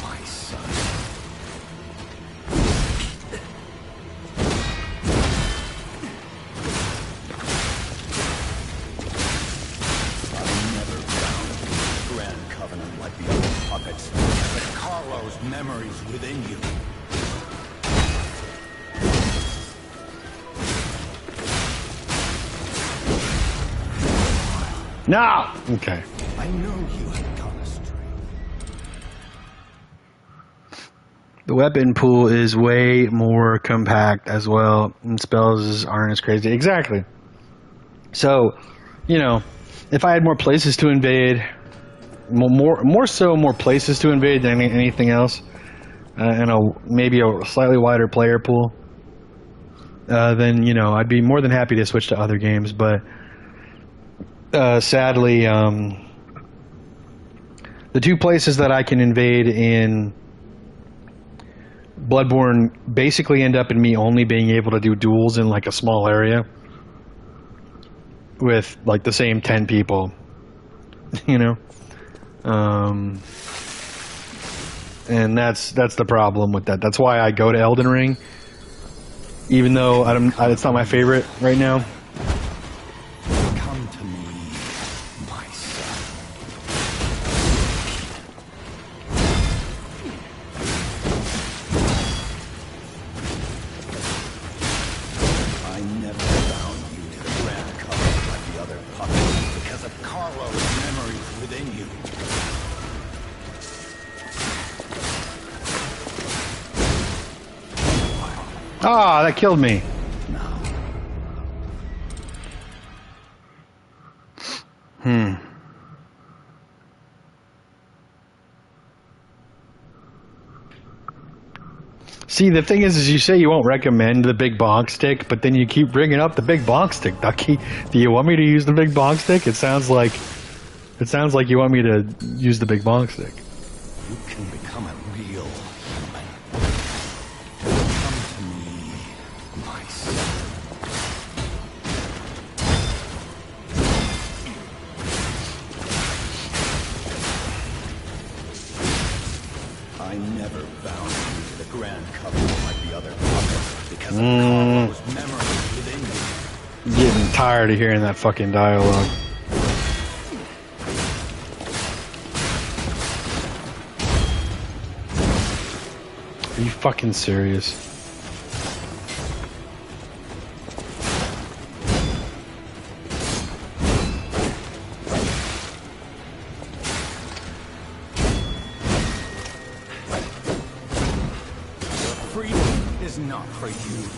my son. I never found a grand covenant like the other puppets, but Carlo's memories within you. No! Okay. I know you have gone astray. The weapon pool is way more compact as well, and spells aren't as crazy. Exactly. So, you know, if I had more places to invade, more places to invade than anything else, and maybe a slightly wider player pool, then, you know, I'd be more than happy to switch to other games, but sadly, the two places that I can invade in Bloodborne basically end up in me only being able to do duels in like a small area with like the same 10 people, you know, and that's the problem with that. That's why I go to Elden Ring, even though it's not my favorite right now. Come to me, my son. I never bound you to the grand covenant like the other Carlo's memories within you. Ah, that killed me. See, the thing is you say you won't recommend the big bonk stick, but then you keep bringing up the big bonk stick, Ducky. Do you want me to use the big bonk stick? It sounds like you want me to use the big bonk stick. You can become a real human. Come to me, my son. I never bound you to the grand covenant like the other puppets because of Carlo's memories within you. I'm getting tired of hearing that fucking dialogue. Are you fucking serious? Freedom is not for you.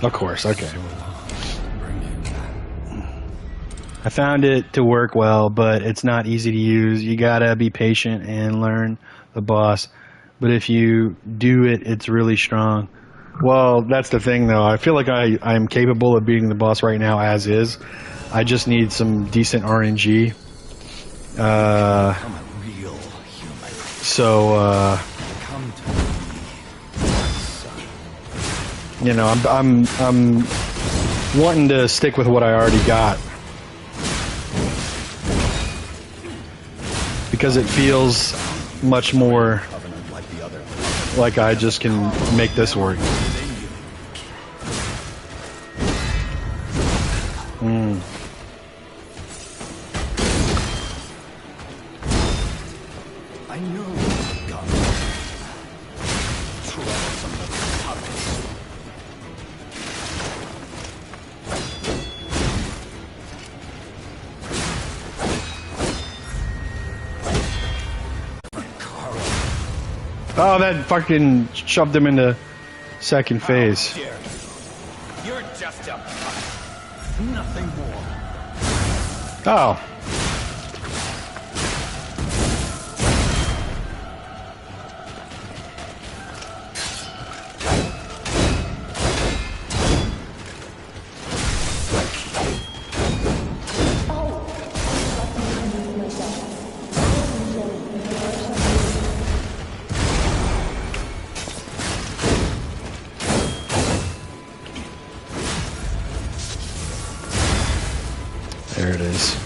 Of course, okay. I found it to work well, but it's not easy to use. You gotta be patient and learn the boss. But if you do it, it's really strong. Well, that's the thing, though. I feel like I'm capable of beating the boss right now as is. I just need some decent RNG. I'm a real human. So, Come to me, my son. you know, I'm wanting to stick with what I already got. Because it feels much more Covenant like the other. like I just can make this work. I know God. Troublesome little puppets. Oh, that fucking shoved him into second phase. Dare you. You're just a puppet. Nothing more. Oh. There it is.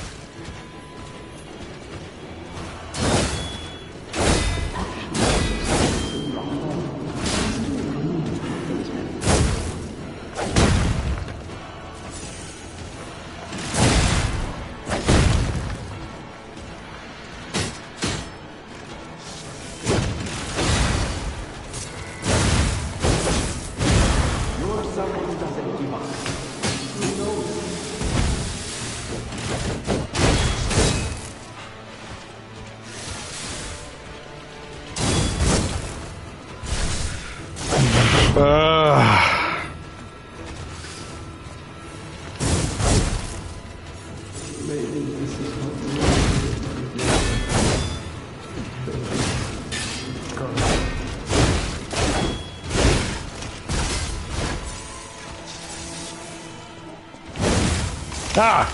Ah!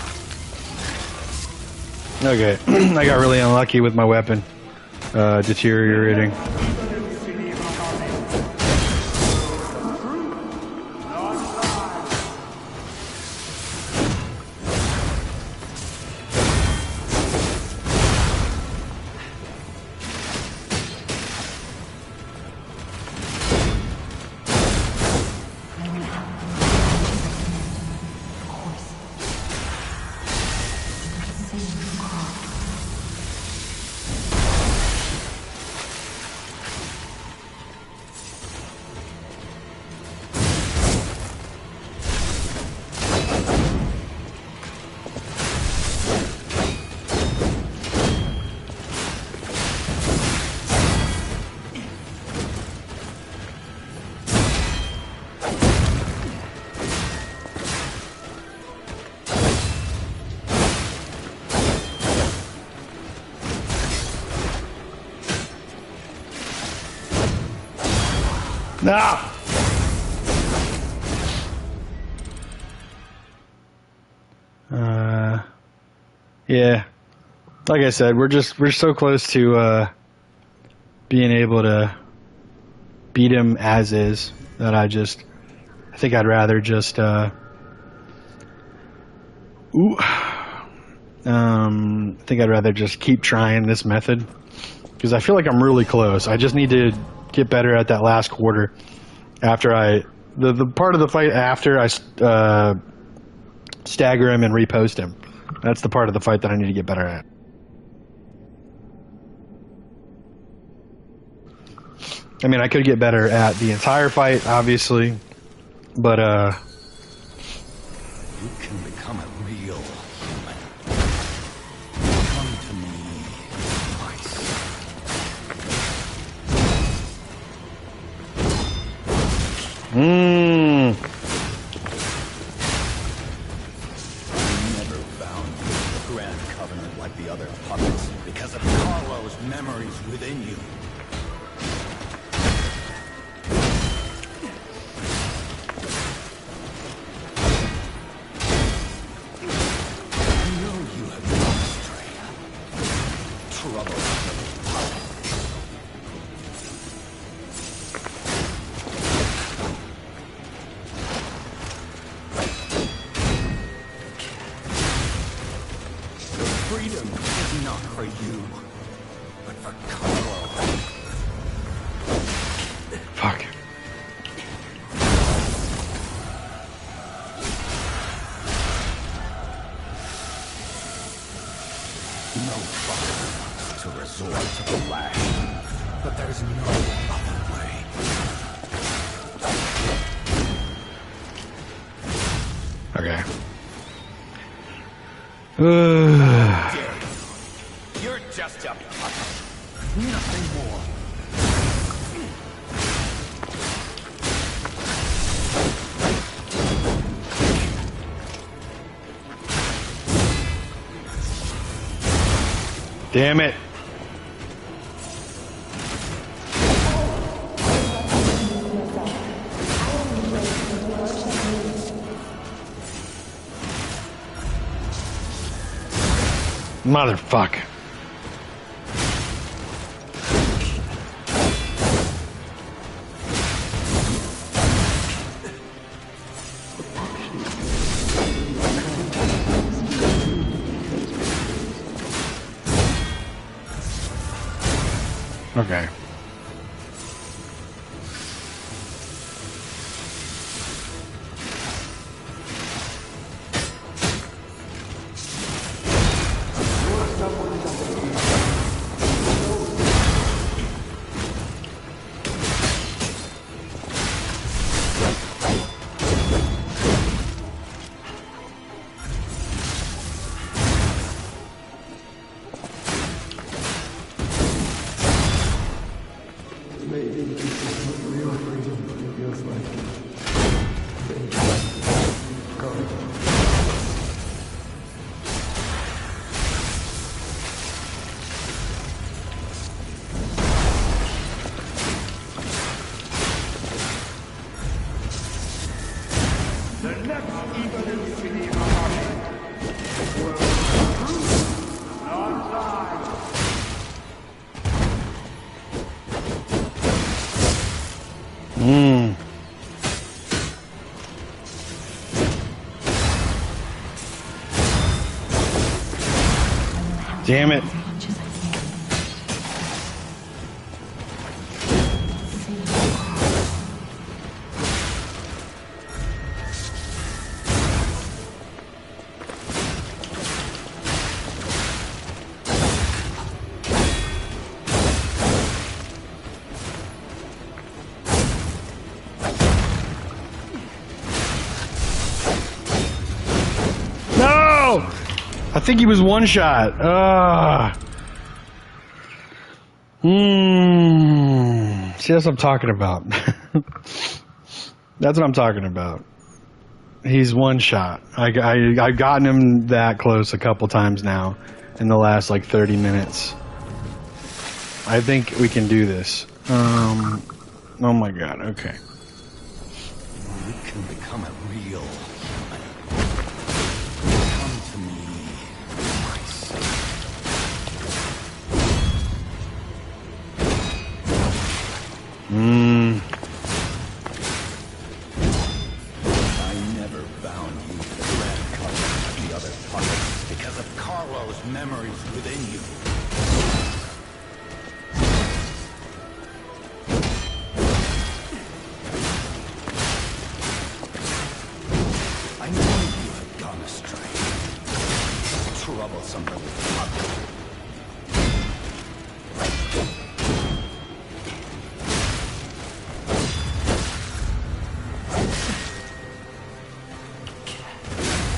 Okay, I got really unlucky with my weapon deteriorating. No! Yeah. Like I said, we're so close to being able to beat him as is that I think I'd rather just I think I'd rather just keep trying this method because I feel like I'm really close. I just need to get better at that last quarter after the part of the fight after I stagger him and repost him. That's the part of the fight that I need to get better at. I mean, I could get better at the entire fight, obviously, but You can become a real human. Come to me, Vice. Never bound you to the Grand Covenant like the other puppets because of Carlo's memories within you. Freedom is not for you, but for Carlo. fuck. No father wants to resort to the lash, but there's no other way. Okay. You're just a puppet, nothing more. Damn it. Motherfuck. Okay. Damn it. No! I think he was one shot. See, that's what I'm talking about. That's what I'm talking about. He's one shot. I've gotten him that close a couple times now in the last like 30 minutes. I think we can do this. Oh my god, okay. You can become a real. Come to me, my son. I never bound you to the Grand Club like the other puppets because of Carlo's memories within you. I know you have gone astray. Troublesome little puppet.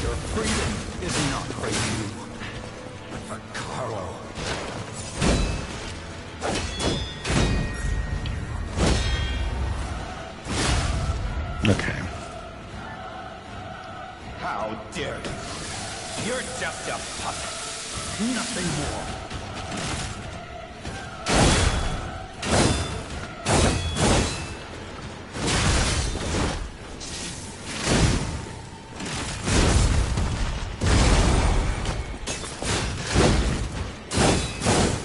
Your freedom is not for you, but for Carlo. Okay. How dare you? You're just a puppet. Nothing more.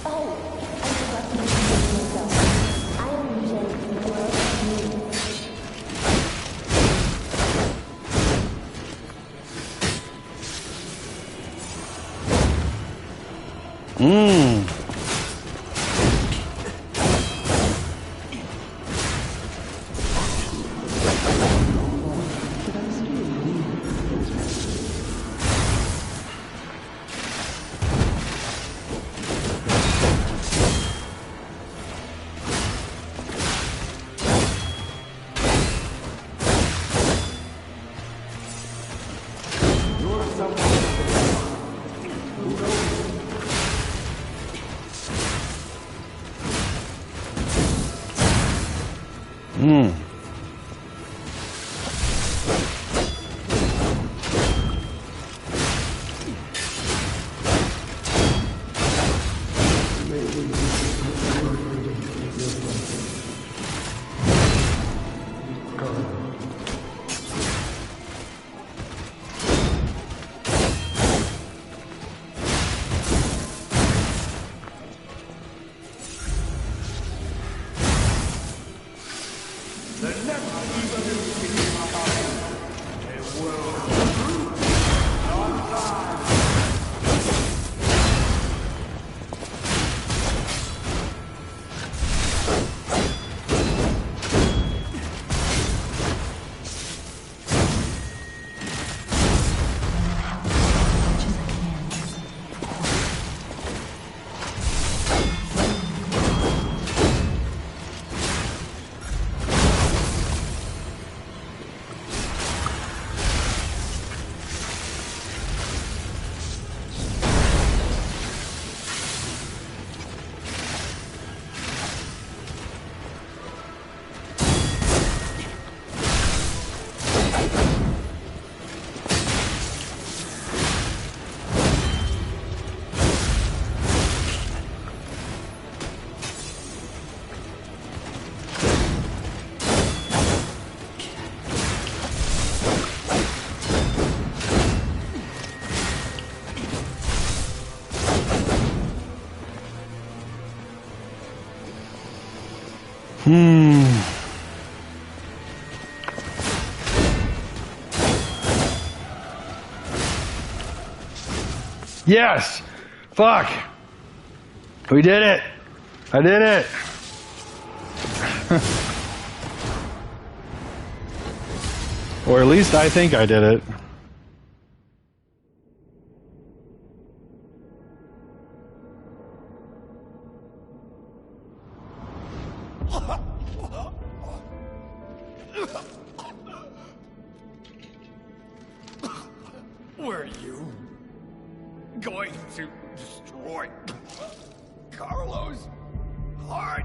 Oh, I forgot to introduce myself. I am Lieutenant Theodore Newman. Yes! Fuck! We did it! I did it! Or at least I think I did it. Were you going to destroy Carlo's heart?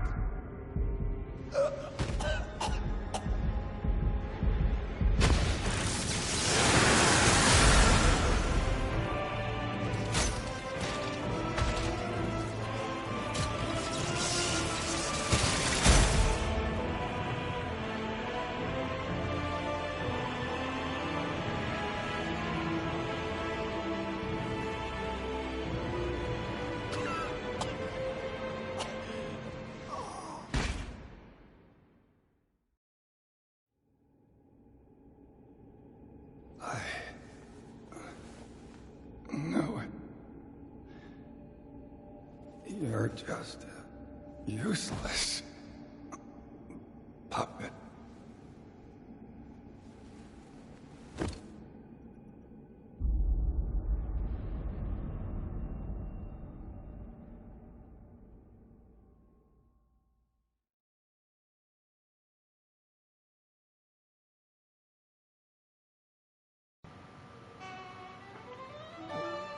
You're just a useless puppet.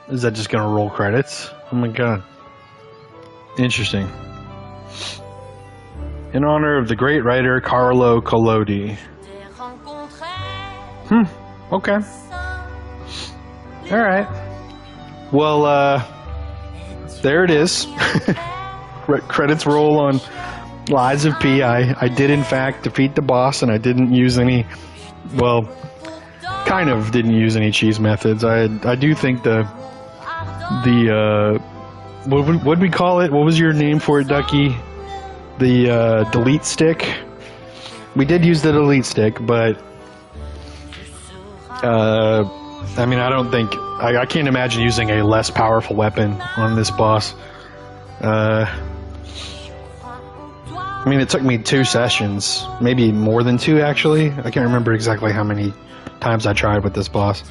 Is that just gonna roll credits? Oh my god. Interesting. In honor of the great writer Carlo Collodi. Okay. Alright. Well, there it is. Credits roll on Lies of P. I did in fact defeat the boss, and I didn't use any, well, kind of didn't use any cheese methods. I do think the what would we call it? What was your name for it, Ducky? The delete stick. We did use the delete stick, but I mean, I don't think I can't imagine using a less powerful weapon on this boss. I mean, it took me 2 sessions, maybe more than 2 actually. I can't remember exactly how many times I tried with this boss.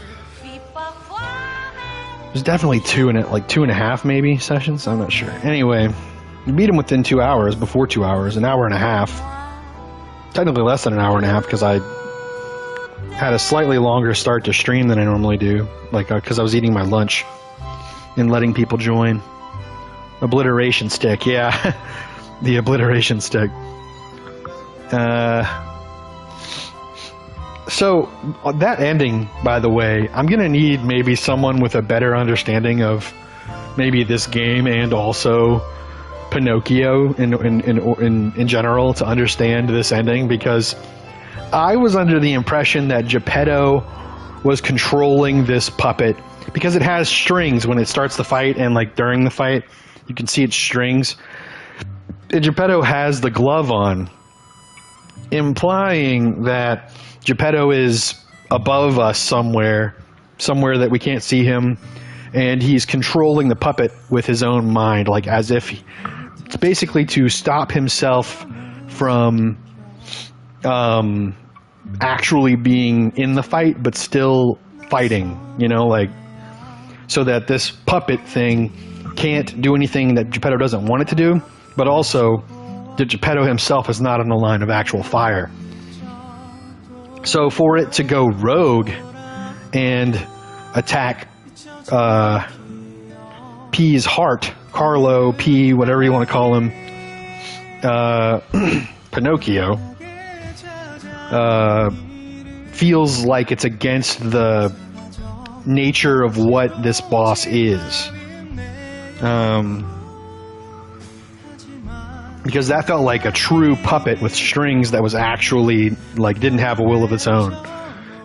There's definitely 2 in it, like 2.5 maybe sessions. I'm not sure. Anyway, you beat him within 2 hours, before 2 hours, an hour and a half. Technically less than an hour and a half because I had a slightly longer start to stream than I normally do, like because I was eating my lunch and letting people join. Obliteration stick, yeah, the obliteration stick. So, that ending, by the way, I'm going to need maybe someone with a better understanding of maybe this game and also Pinocchio in general to understand this ending, because I was under the impression that Geppetto was controlling this puppet because it has strings when it starts the fight, and like during the fight you can see its strings. And Geppetto has the glove on, implying that Geppetto is above us somewhere that we can't see him, and he's controlling the puppet with his own mind, like as if it's basically to stop himself from actually being in the fight but still fighting, you know, like so that this puppet thing can't do anything that Geppetto doesn't want it to do, but also that Geppetto himself is not in the line of actual fire. So for it to go rogue and attack P's heart, Carlo, P, whatever you want to call him, Pinocchio, feels like it's against the nature of what this boss is. Because that felt like a true puppet with strings that was actually, like, didn't have a will of its own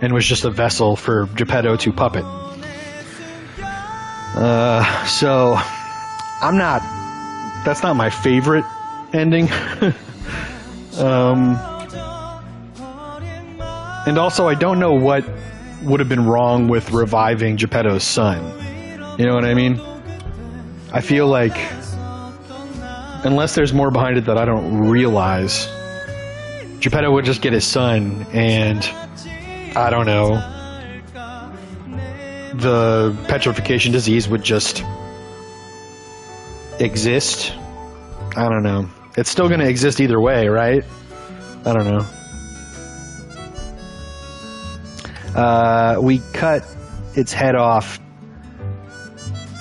and was just a vessel for Geppetto to puppet. So that's not my favorite ending. And also I don't know what would have been wrong with reviving Geppetto's son. You know what I mean? I feel like unless there's more behind it that I don't realize, Geppetto would just get his son, and I don't know, the petrification disease would just exist. I don't know. It's still going to exist either way, right? I don't know. We cut its head off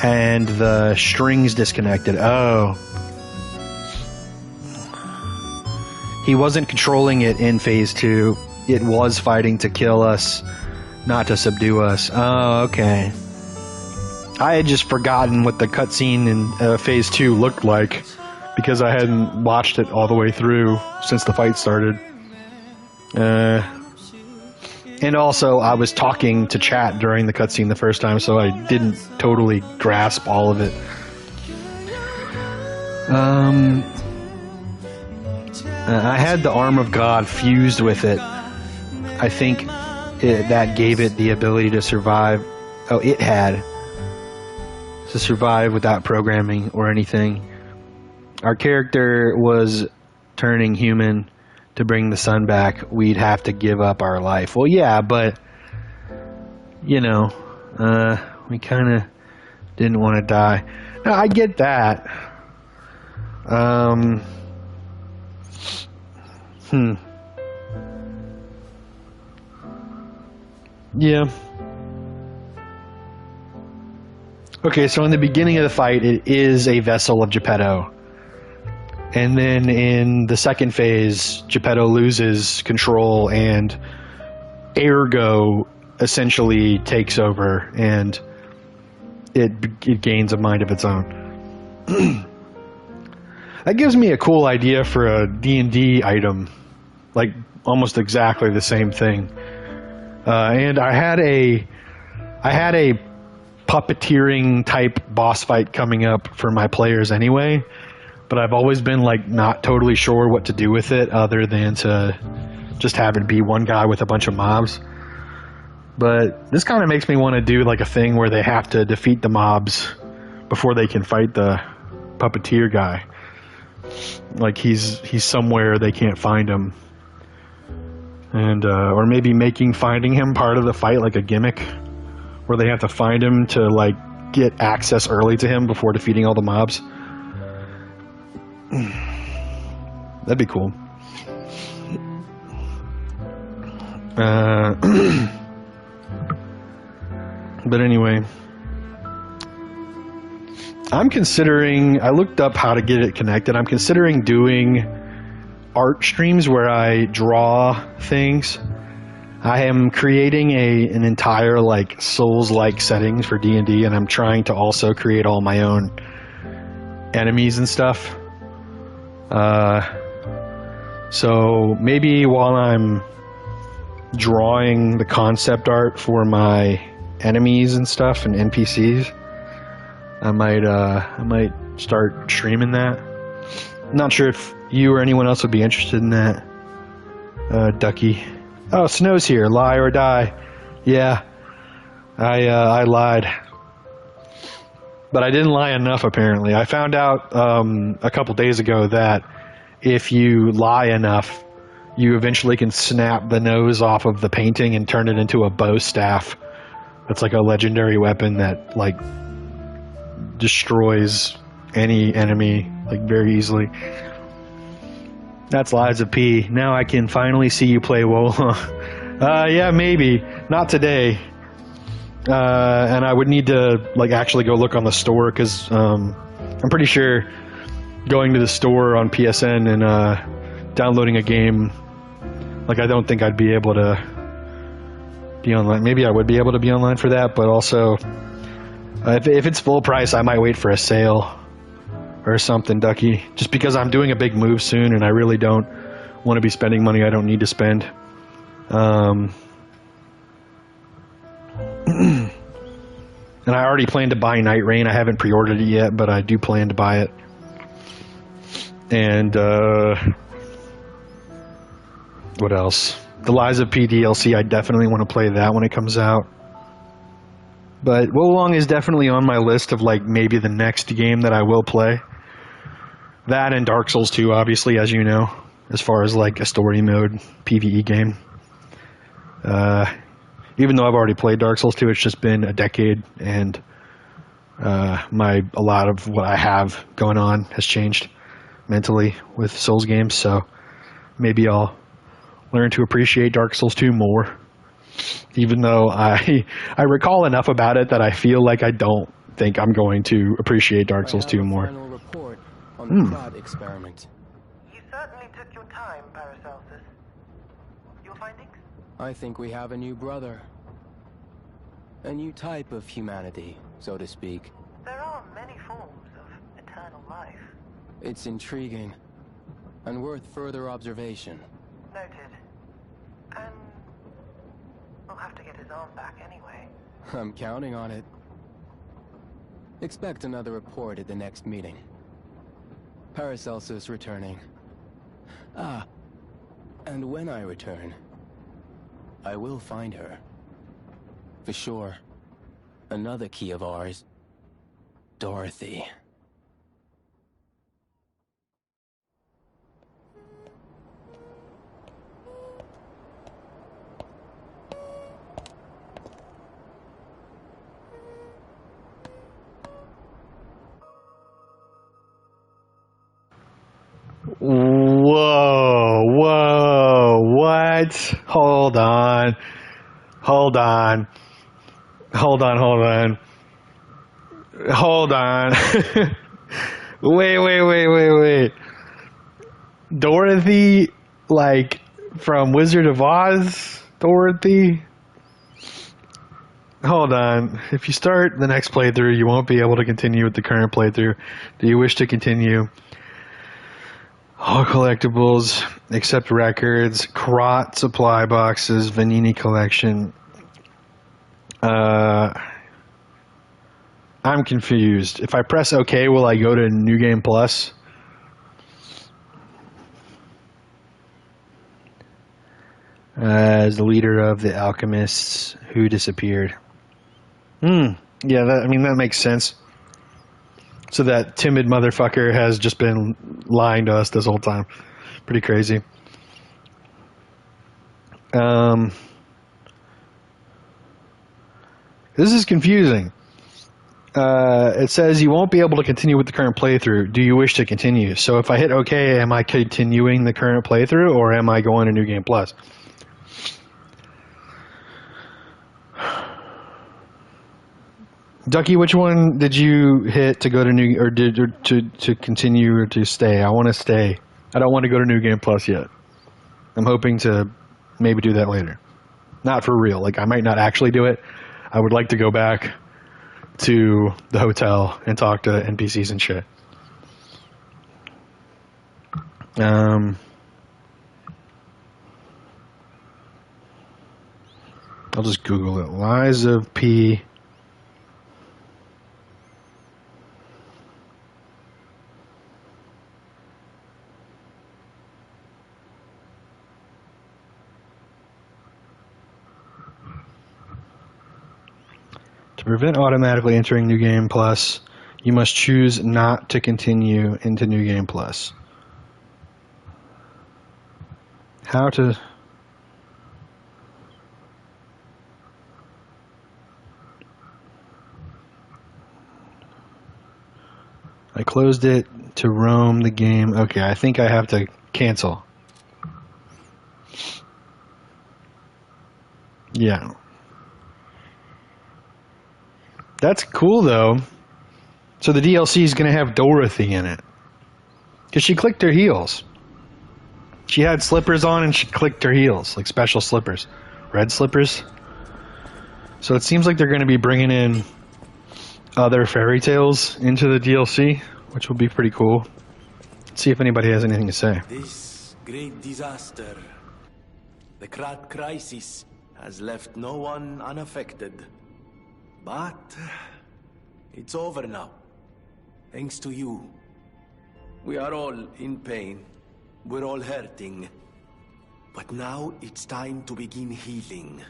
and the strings disconnected. Oh. He wasn't controlling it in phase 2. It was fighting to kill us, not to subdue us. Oh, okay. I had just forgotten what the cutscene in phase 2 looked like because I hadn't watched it all the way through since the fight started. And also, I was talking to chat during the cutscene the first time, so I didn't totally grasp all of it. I had the Arm of God fused with it. I think that gave it the ability to survive. Oh, it had to survive without programming or anything. our character was turning human to bring the sun back, we'd have to give up our life. Well, yeah, but you know, we kind of didn't want to die. Now, I get that. Yeah. Okay, so in the beginning of the fight, it is a vessel of Geppetto. And then in the second phase, Geppetto loses control and Ergo essentially takes over and it gains a mind of its own. That gives me a cool idea for a D&D item, like almost exactly the same thing. And I had a puppeteering type boss fight coming up for my players anyway, but I've always been like not totally sure what to do with it other than to just have it be one guy with a bunch of mobs. But this kind of makes me want to do like a thing where they have to defeat the mobs before they can fight the puppeteer guy. Like he's somewhere they can't find him. And or maybe making finding him part of the fight like a gimmick where they have to find him to like get access early to him before defeating all the mobs. That'd be cool. But anyway, I'm considering, I looked up how to get it connected. I'm considering doing art streams where I draw things. I am creating an entire like Souls-like settings for D&D, and I'm trying to also create all my own enemies and stuff. So maybe while I'm drawing the concept art for my enemies and stuff and NPCs, I might start streaming that. I'm not sure if you or anyone else would be interested in that. Ducky. Oh, Snow's here. Lie or die. Yeah, I lied, but I didn't lie enough. Apparently, I found out a couple days ago that if you lie enough, you eventually can snap the nose off of the painting and turn it into a bow staff. It's like a legendary weapon that like destroys any enemy like very easily. That's Lies of P. Now I can finally see you play WoW. Yeah, maybe. Not today. And I would need to like actually go look on the store because I'm pretty sure going to the store on PSN and downloading a game, like I don't think I'd be able to be online. Maybe I would be able to be online for that, but also if it's full price, I might wait for a sale or something, Ducky. Just because I'm doing a big move soon and I really don't want to be spending money I don't need to spend. And I already plan to buy Night Rain. I haven't pre-ordered it yet, but I do plan to buy it. And what else? The Lies of P DLC, I definitely want to play that when it comes out. But Wo Long is definitely on my list of like maybe the next game that I will play. That and Dark Souls 2, obviously, as you know, as far as like a story mode PvE game. Even though I've already played Dark Souls 2, it's just been a decade, and a lot of what I have going on has changed mentally with Souls games. So maybe I'll learn to appreciate Dark Souls 2 more. Even though I recall enough about it that I feel like I don't think I'm going to appreciate Dark Souls 2 more. Final report on the Cloud experiment. You certainly took your time, Paracelsus. Your findings? I think we have a new brother. A new type of humanity, so to speak. There are many forms of eternal life. It's intriguing and worth further observation. Noted. And we'll have to get his arm back anyway. I'm counting on it. Expect another report at the next meeting. Paracelsus returning. Ah, and when I return, I will find her. For sure. Another key of ours. Dorothy. What? Hold on. Hold on. Hold on, hold on. Hold on. Wait. Dorothy, like, from Wizard of Oz? Dorothy? Hold on. If you start the next playthrough, you won't be able to continue with the current playthrough. Do you wish to continue? All collectibles, except records, Krot supply boxes, Vanini collection. I'm confused. If I press OK, will I go to New Game Plus? As the leader of the alchemists who disappeared. Yeah, that makes sense. So that timid motherfucker has just been lying to us this whole time. Pretty crazy. This is confusing. It says you won't be able to continue with the current playthrough. Do you wish to continue? So if I hit OK, am I continuing the current playthrough, or am I going to New Game Plus? Ducky, which one did you hit to go to new, or to continue, or to stay? I want to stay. I don't want to go to New Game Plus yet. I'm hoping to maybe do that later. Not for real. Like, I might not actually do it. I would like to go back to the hotel and talk to NPCs and shit. I'll just Google it. Lies of P. To prevent automatically entering New Game Plus, you must choose not to continue into New Game Plus. How to... I closed it to roam the game. Okay, I think I have to cancel. Yeah. That's cool, though. So the DLC is going to have Dorothy in it. Because she clicked her heels. She had slippers on and she clicked her heels. Like special slippers. Red slippers. So it seems like they're going to be bringing in other fairy tales into the DLC, which will be pretty cool. Let's see if anybody has anything to say. This great disaster, the Krat crisis, has left no one unaffected. But it's over now, thanks to you. We are all in pain. We're all hurting. But now it's time to begin healing.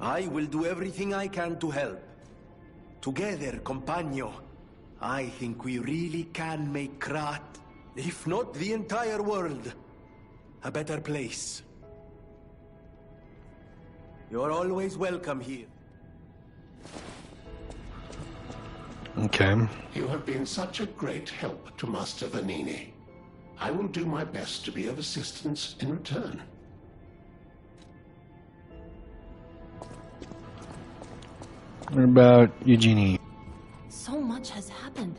I will do everything I can to help. Together, Compagno, I think we really can make Krat, if not the entire world, a better place. You're always welcome here. Okay. You have been such a great help to Master Vanini. I will do my best to be of assistance in return. What about Eugenie? So much has happened.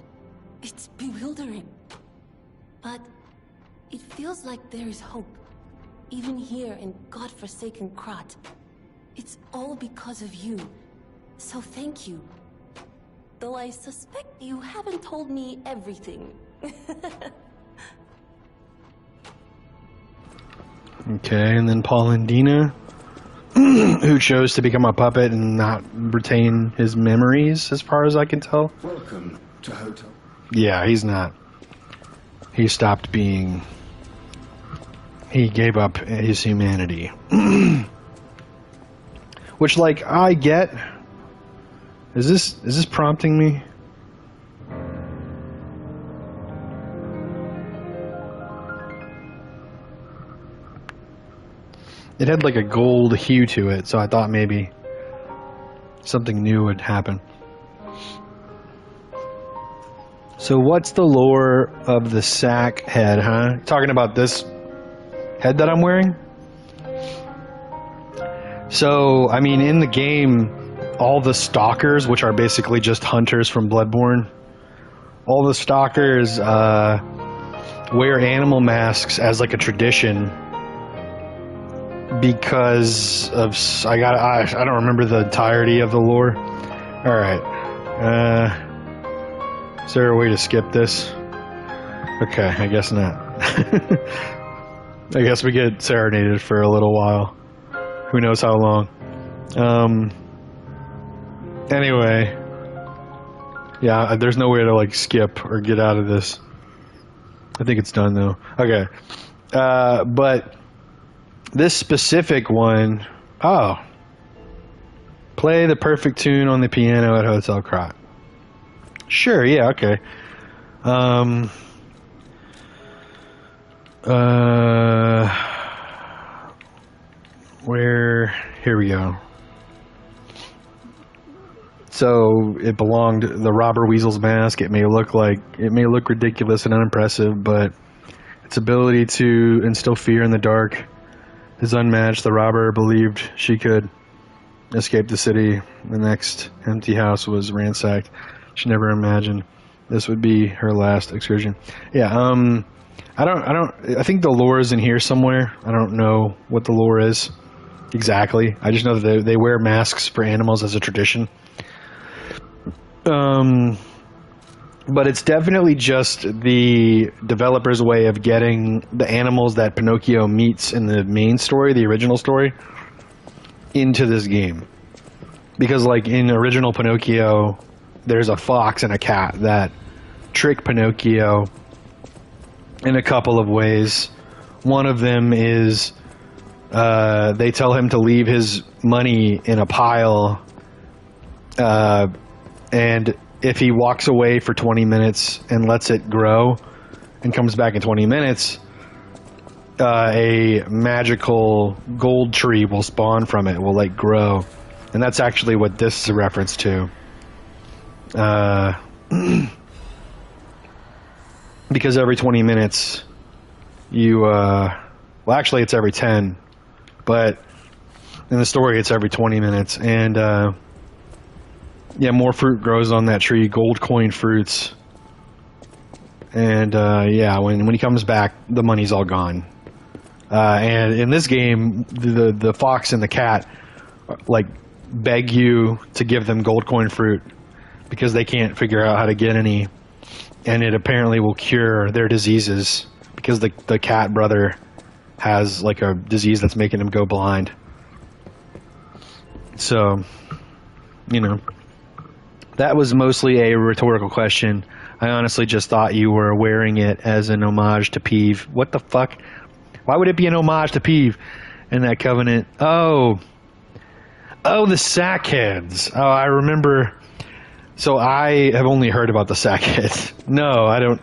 It's bewildering. But it feels like there is hope. Even here in godforsaken Krat. It's all because of you. So thank you. Though I suspect you haven't told me everything. Okay, and then Paul and Dina, who chose to become a puppet and not retain his memories, as far as I can tell. Welcome to Hotel. Yeah, he's not. He stopped being... He gave up his humanity. Which, like, I get... Is this prompting me? It had like a gold hue to it, so I thought maybe something new would happen. So what's the lore of the sack head, huh? Talking about this head that I'm wearing? So, I mean, in the game, all the stalkers, which are basically just hunters from Bloodborne, all the stalkers wear animal masks as like a tradition because of I don't remember the entirety of the lore. All right, is there a way to skip this? Okay, I guess not. I guess we get serenaded for a little while. Who knows how long? Anyway, yeah, there's no way to like skip or get out of this. I think it's done though. Okay, but this specific one, play the perfect tune on the piano at Hotel Krat. Sure, yeah, okay. Here we go. So it belonged the Robber Weasel's mask. It may look ridiculous and unimpressive, but its ability to instill fear in the dark is unmatched. The robber believed she could escape the city. The next empty house was ransacked. She never imagined this would be her last excursion. Yeah, I think the lore is in here somewhere. I don't know what the lore is exactly. I just know that they wear masks for animals as a tradition. But it's definitely just the developer's way of getting the animals that Pinocchio meets in the main story, the original story, into this game. Because like in original Pinocchio, there's a fox and a cat that trick Pinocchio in a couple of ways. One of them is they tell him to leave his money in a pile, and if he walks away for 20 minutes and lets it grow and comes back in 20 minutes, a magical gold tree will spawn from it, will like grow. And that's actually what this is a reference to. Because every 20 minutes you well actually it's every 10, but in the story it's every 20 minutes, and yeah, more fruit grows on that tree, gold coin fruits. And yeah, when he comes back, the money's all gone. And in this game, the fox and the cat like beg you to give them gold coin fruit because they can't figure out how to get any, and it apparently will cure their diseases because the cat brother has like a disease that's making him go blind. So, you know, that was mostly a rhetorical question. I honestly just thought you were wearing it as an homage to Peeve. What the fuck? Why would it be an homage to Peeve in that Covenant? Oh, the Sackheads. Oh, I remember. So I have only heard about the Sackheads. No, I don't.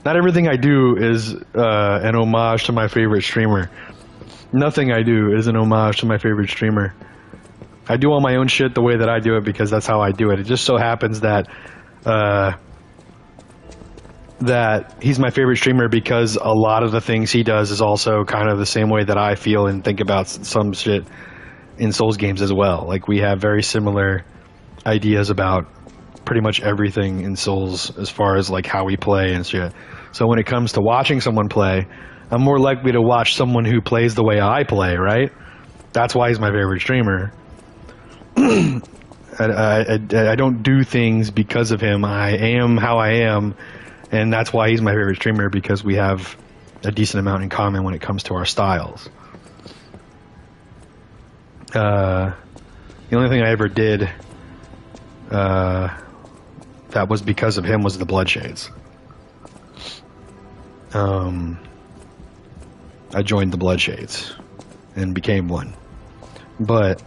Not everything I do is an homage to my favorite streamer. Nothing I do is an homage to my favorite streamer. I do all my own shit the way that I do it because that's how I do it. It just so happens that that he's my favorite streamer because a lot of the things he does is also kind of the same way that I feel and think about some shit in Souls games as well. Like, we have very similar ideas about pretty much everything in Souls as far as like how we play and shit. So when it comes to watching someone play, I'm more likely to watch someone who plays the way I play, right? That's why he's my favorite streamer. I don't do things because of him. I am how I am, and that's why he's my favorite streamer, because we have a decent amount in common when it comes to our styles. The only thing I ever did that was because of him was the Bloodshades. I joined the Bloodshades and became one. But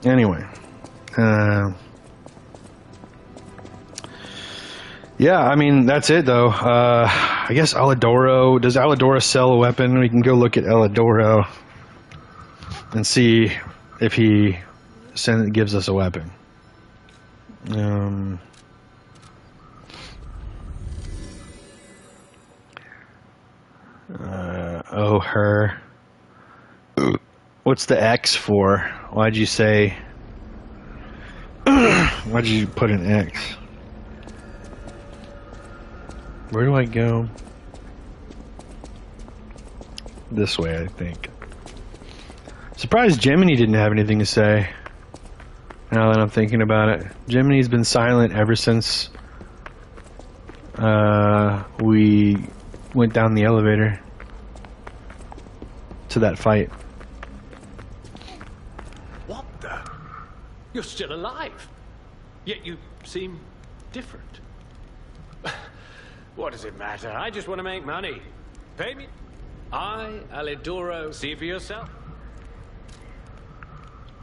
anyway, yeah, I mean, that's it though. I guess Aladoro, does Aladoro sell a weapon? We can go look at Aladoro and see if he gives us a weapon. Oh, her. What's the X for? Why'd you say... Why'd you put an X? Where do I go? This way, I think. Surprised Gemini didn't have anything to say. Now that I'm thinking about it. Gemini's been silent ever since we went down the elevator to that fight. What the? You're still alive. Yet you seem different. What does it matter? I just want to make money. Pay me. I, Alidoro, see for yourself.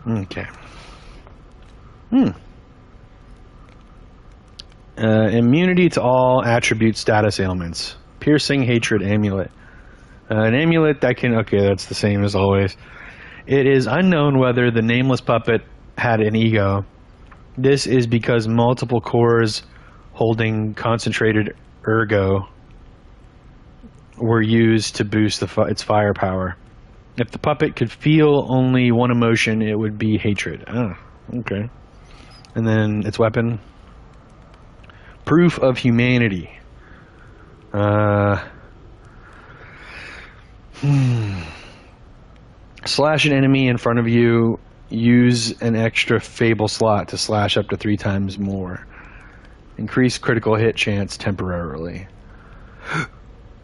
Okay. Immunity to all attribute status ailments. Piercing hatred amulet. An amulet that can... Okay, that's the same as always. It is unknown whether the nameless puppet had an ego. This is because multiple cores holding concentrated ergo were used to boost its firepower. If the puppet could feel only one emotion, it would be hatred. Oh, okay. And then its weapon. Proof of humanity. Slash an enemy in front of you. Use an extra Fable slot to slash up to 3 times more. Increase critical hit chance temporarily.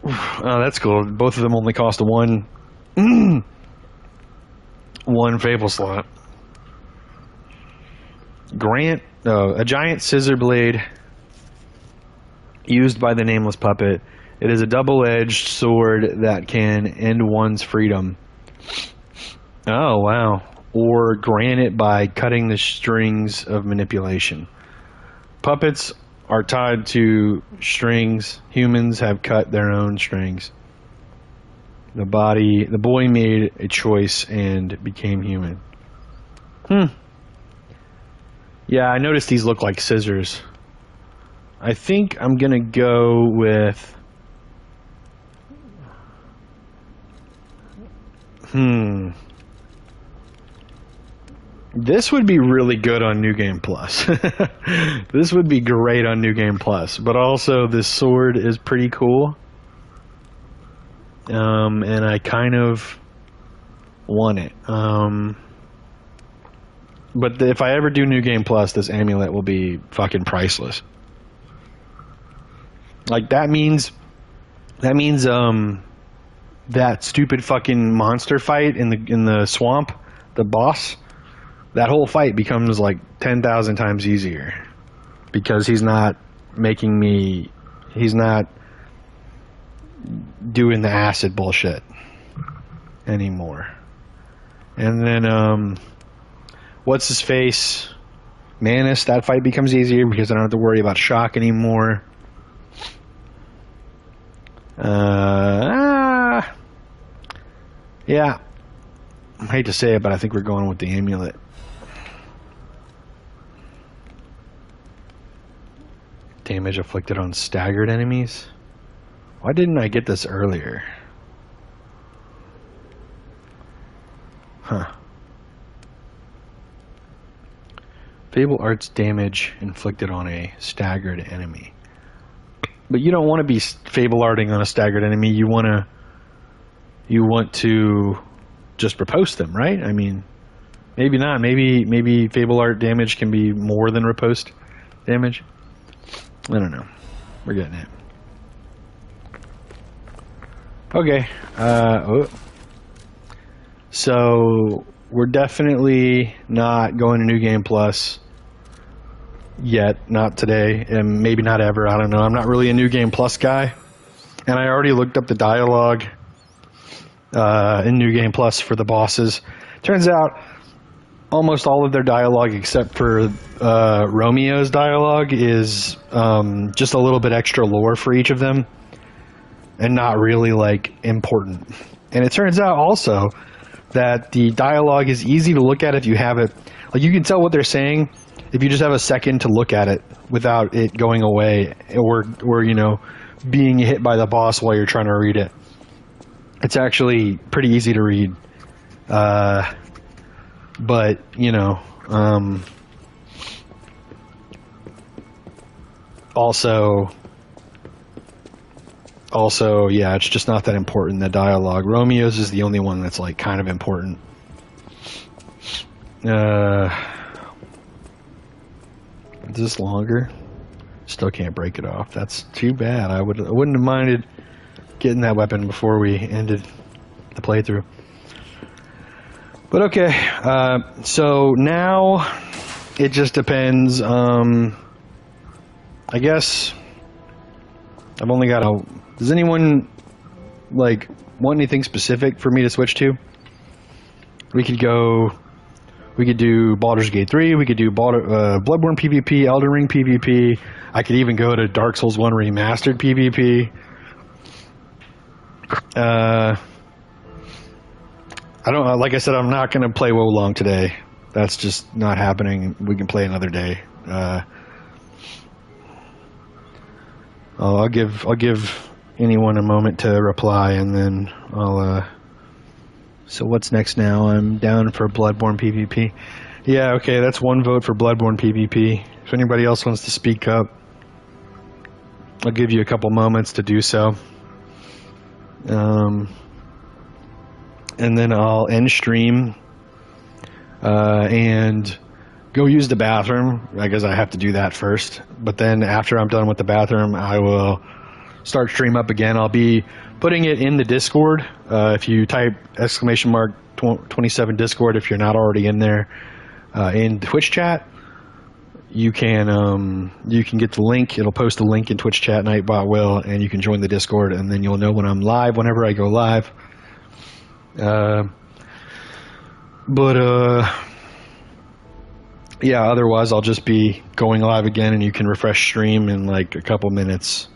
Oh, that's cool. Both of them only cost one Fable slot. A giant scissor blade used by the nameless puppet. It is a double-edged sword that can end one's freedom. Oh, wow. Or grant it by cutting the strings of manipulation. Puppets are tied to strings. Humans have cut their own strings. The boy made a choice and became human. Yeah, I noticed these look like scissors. I think I'm gonna go with... This would be really good on New Game Plus. This would be great on New Game Plus. But also, this sword is pretty cool. And I kind of want it. But if I ever do New Game Plus, this amulet will be fucking priceless. Like, that means that stupid fucking monster fight in the swamp, the boss, that whole fight becomes like 10,000 times easier because he's not doing the acid bullshit anymore. And then what's his face? Manus, that fight becomes easier because I don't have to worry about shock anymore. Yeah. I hate to say it, but I think we're going with the amulet. Damage inflicted on staggered enemies. Why didn't I get this earlier? Huh. Fable Arts damage inflicted on a staggered enemy. But you don't want to be Fable Arting on a staggered enemy. You want to just riposte them, right? I mean, maybe not. Maybe Fable Art damage can be more than riposte damage. I don't know. We're getting it. Okay. So we're definitely not going to New Game Plus yet. Not today, and maybe not ever. I don't know. I'm not really a New Game Plus guy, and I already looked up the dialogue in New Game Plus for the bosses. Turns out almost all of their dialogue, except for Romeo's dialogue, is just a little bit extra lore for each of them, and not really like important. And it turns out also that the dialogue is easy to look at if you have it. Like, you can tell what they're saying if you just have a second to look at it without it going away or you know, being hit by the boss while you're trying to read it. It's actually pretty easy to read. But, you know, also, yeah, it's just not that important, the dialogue. Romeo's is the only one that's, like, kind of important. Is this longer? Still can't break it off. That's too bad. I wouldn't have minded getting that weapon before we ended the playthrough. But okay, so now it just depends. I guess I've only got a... Does anyone, like, want anything specific for me to switch to? We could do Baldur's Gate 3, we could do Bloodborne PvP, Elden Ring PvP. I could even go to Dark Souls 1 Remastered PvP. I don't, like I said, I'm not going to play Wo Long today. That's just not happening. We can play another day. I'll give anyone a moment to reply, and then I'll. So what's next now? I'm down for Bloodborne PvP. Yeah, okay, that's one vote for Bloodborne PvP. If anybody else wants to speak up, I'll give you a couple moments to do so. And then I'll end stream and go use the bathroom. I guess I have to do that first. But then after I'm done with the bathroom, I will start stream up again. I'll be putting it in the Discord. If you type !27 Discord, if you're not already in there, in Twitch chat, you can get the link. It'll post the link in Twitch chat, Nightbot will, and you can join the Discord, and then you'll know when I'm live, whenever I go live. Yeah, otherwise I'll just be going live again, and you can refresh stream in like a couple minutes,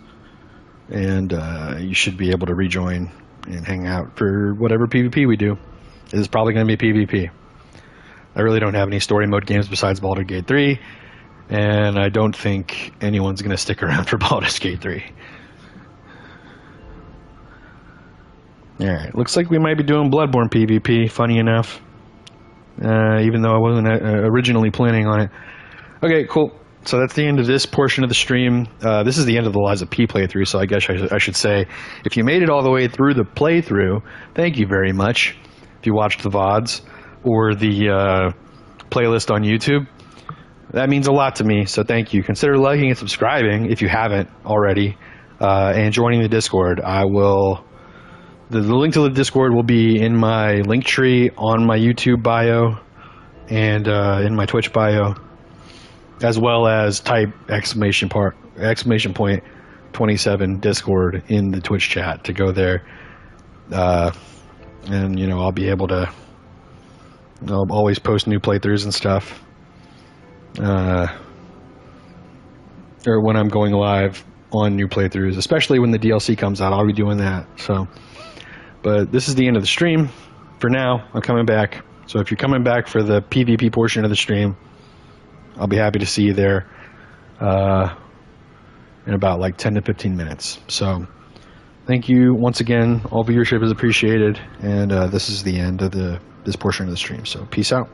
and you should be able to rejoin and hang out for whatever PvP we do. It is probably going to be PvP. I really don't have any story mode games besides Baldur's Gate 3, and I don't think anyone's going to stick around for Baldur's Gate 3. Alright, looks like we might be doing Bloodborne PvP, funny enough. Even though I wasn't originally planning on it. Okay, cool. So that's the end of this portion of the stream. This is the end of the Liza P playthrough, so I guess I should say, if you made it all the way through the playthrough, thank you very much. If you watched the VODs or the playlist on YouTube, that means a lot to me, so thank you. Consider liking and subscribing if you haven't already, and joining the Discord. The link to the Discord will be in my link tree on my YouTube bio and in my Twitch bio, as well as type !27 Discord in the Twitch chat to go there. And, you know, I'll be able to... I'll always post new playthroughs and stuff. Or when I'm going live on new playthroughs, especially when the DLC comes out, I'll be doing that. So... But this is the end of the stream. For now, I'm coming back. So if you're coming back for the PvP portion of the stream, I'll be happy to see you there in about like 10 to 15 minutes. So thank you once again. All viewership is appreciated. And this is the end of this portion of the stream. So peace out.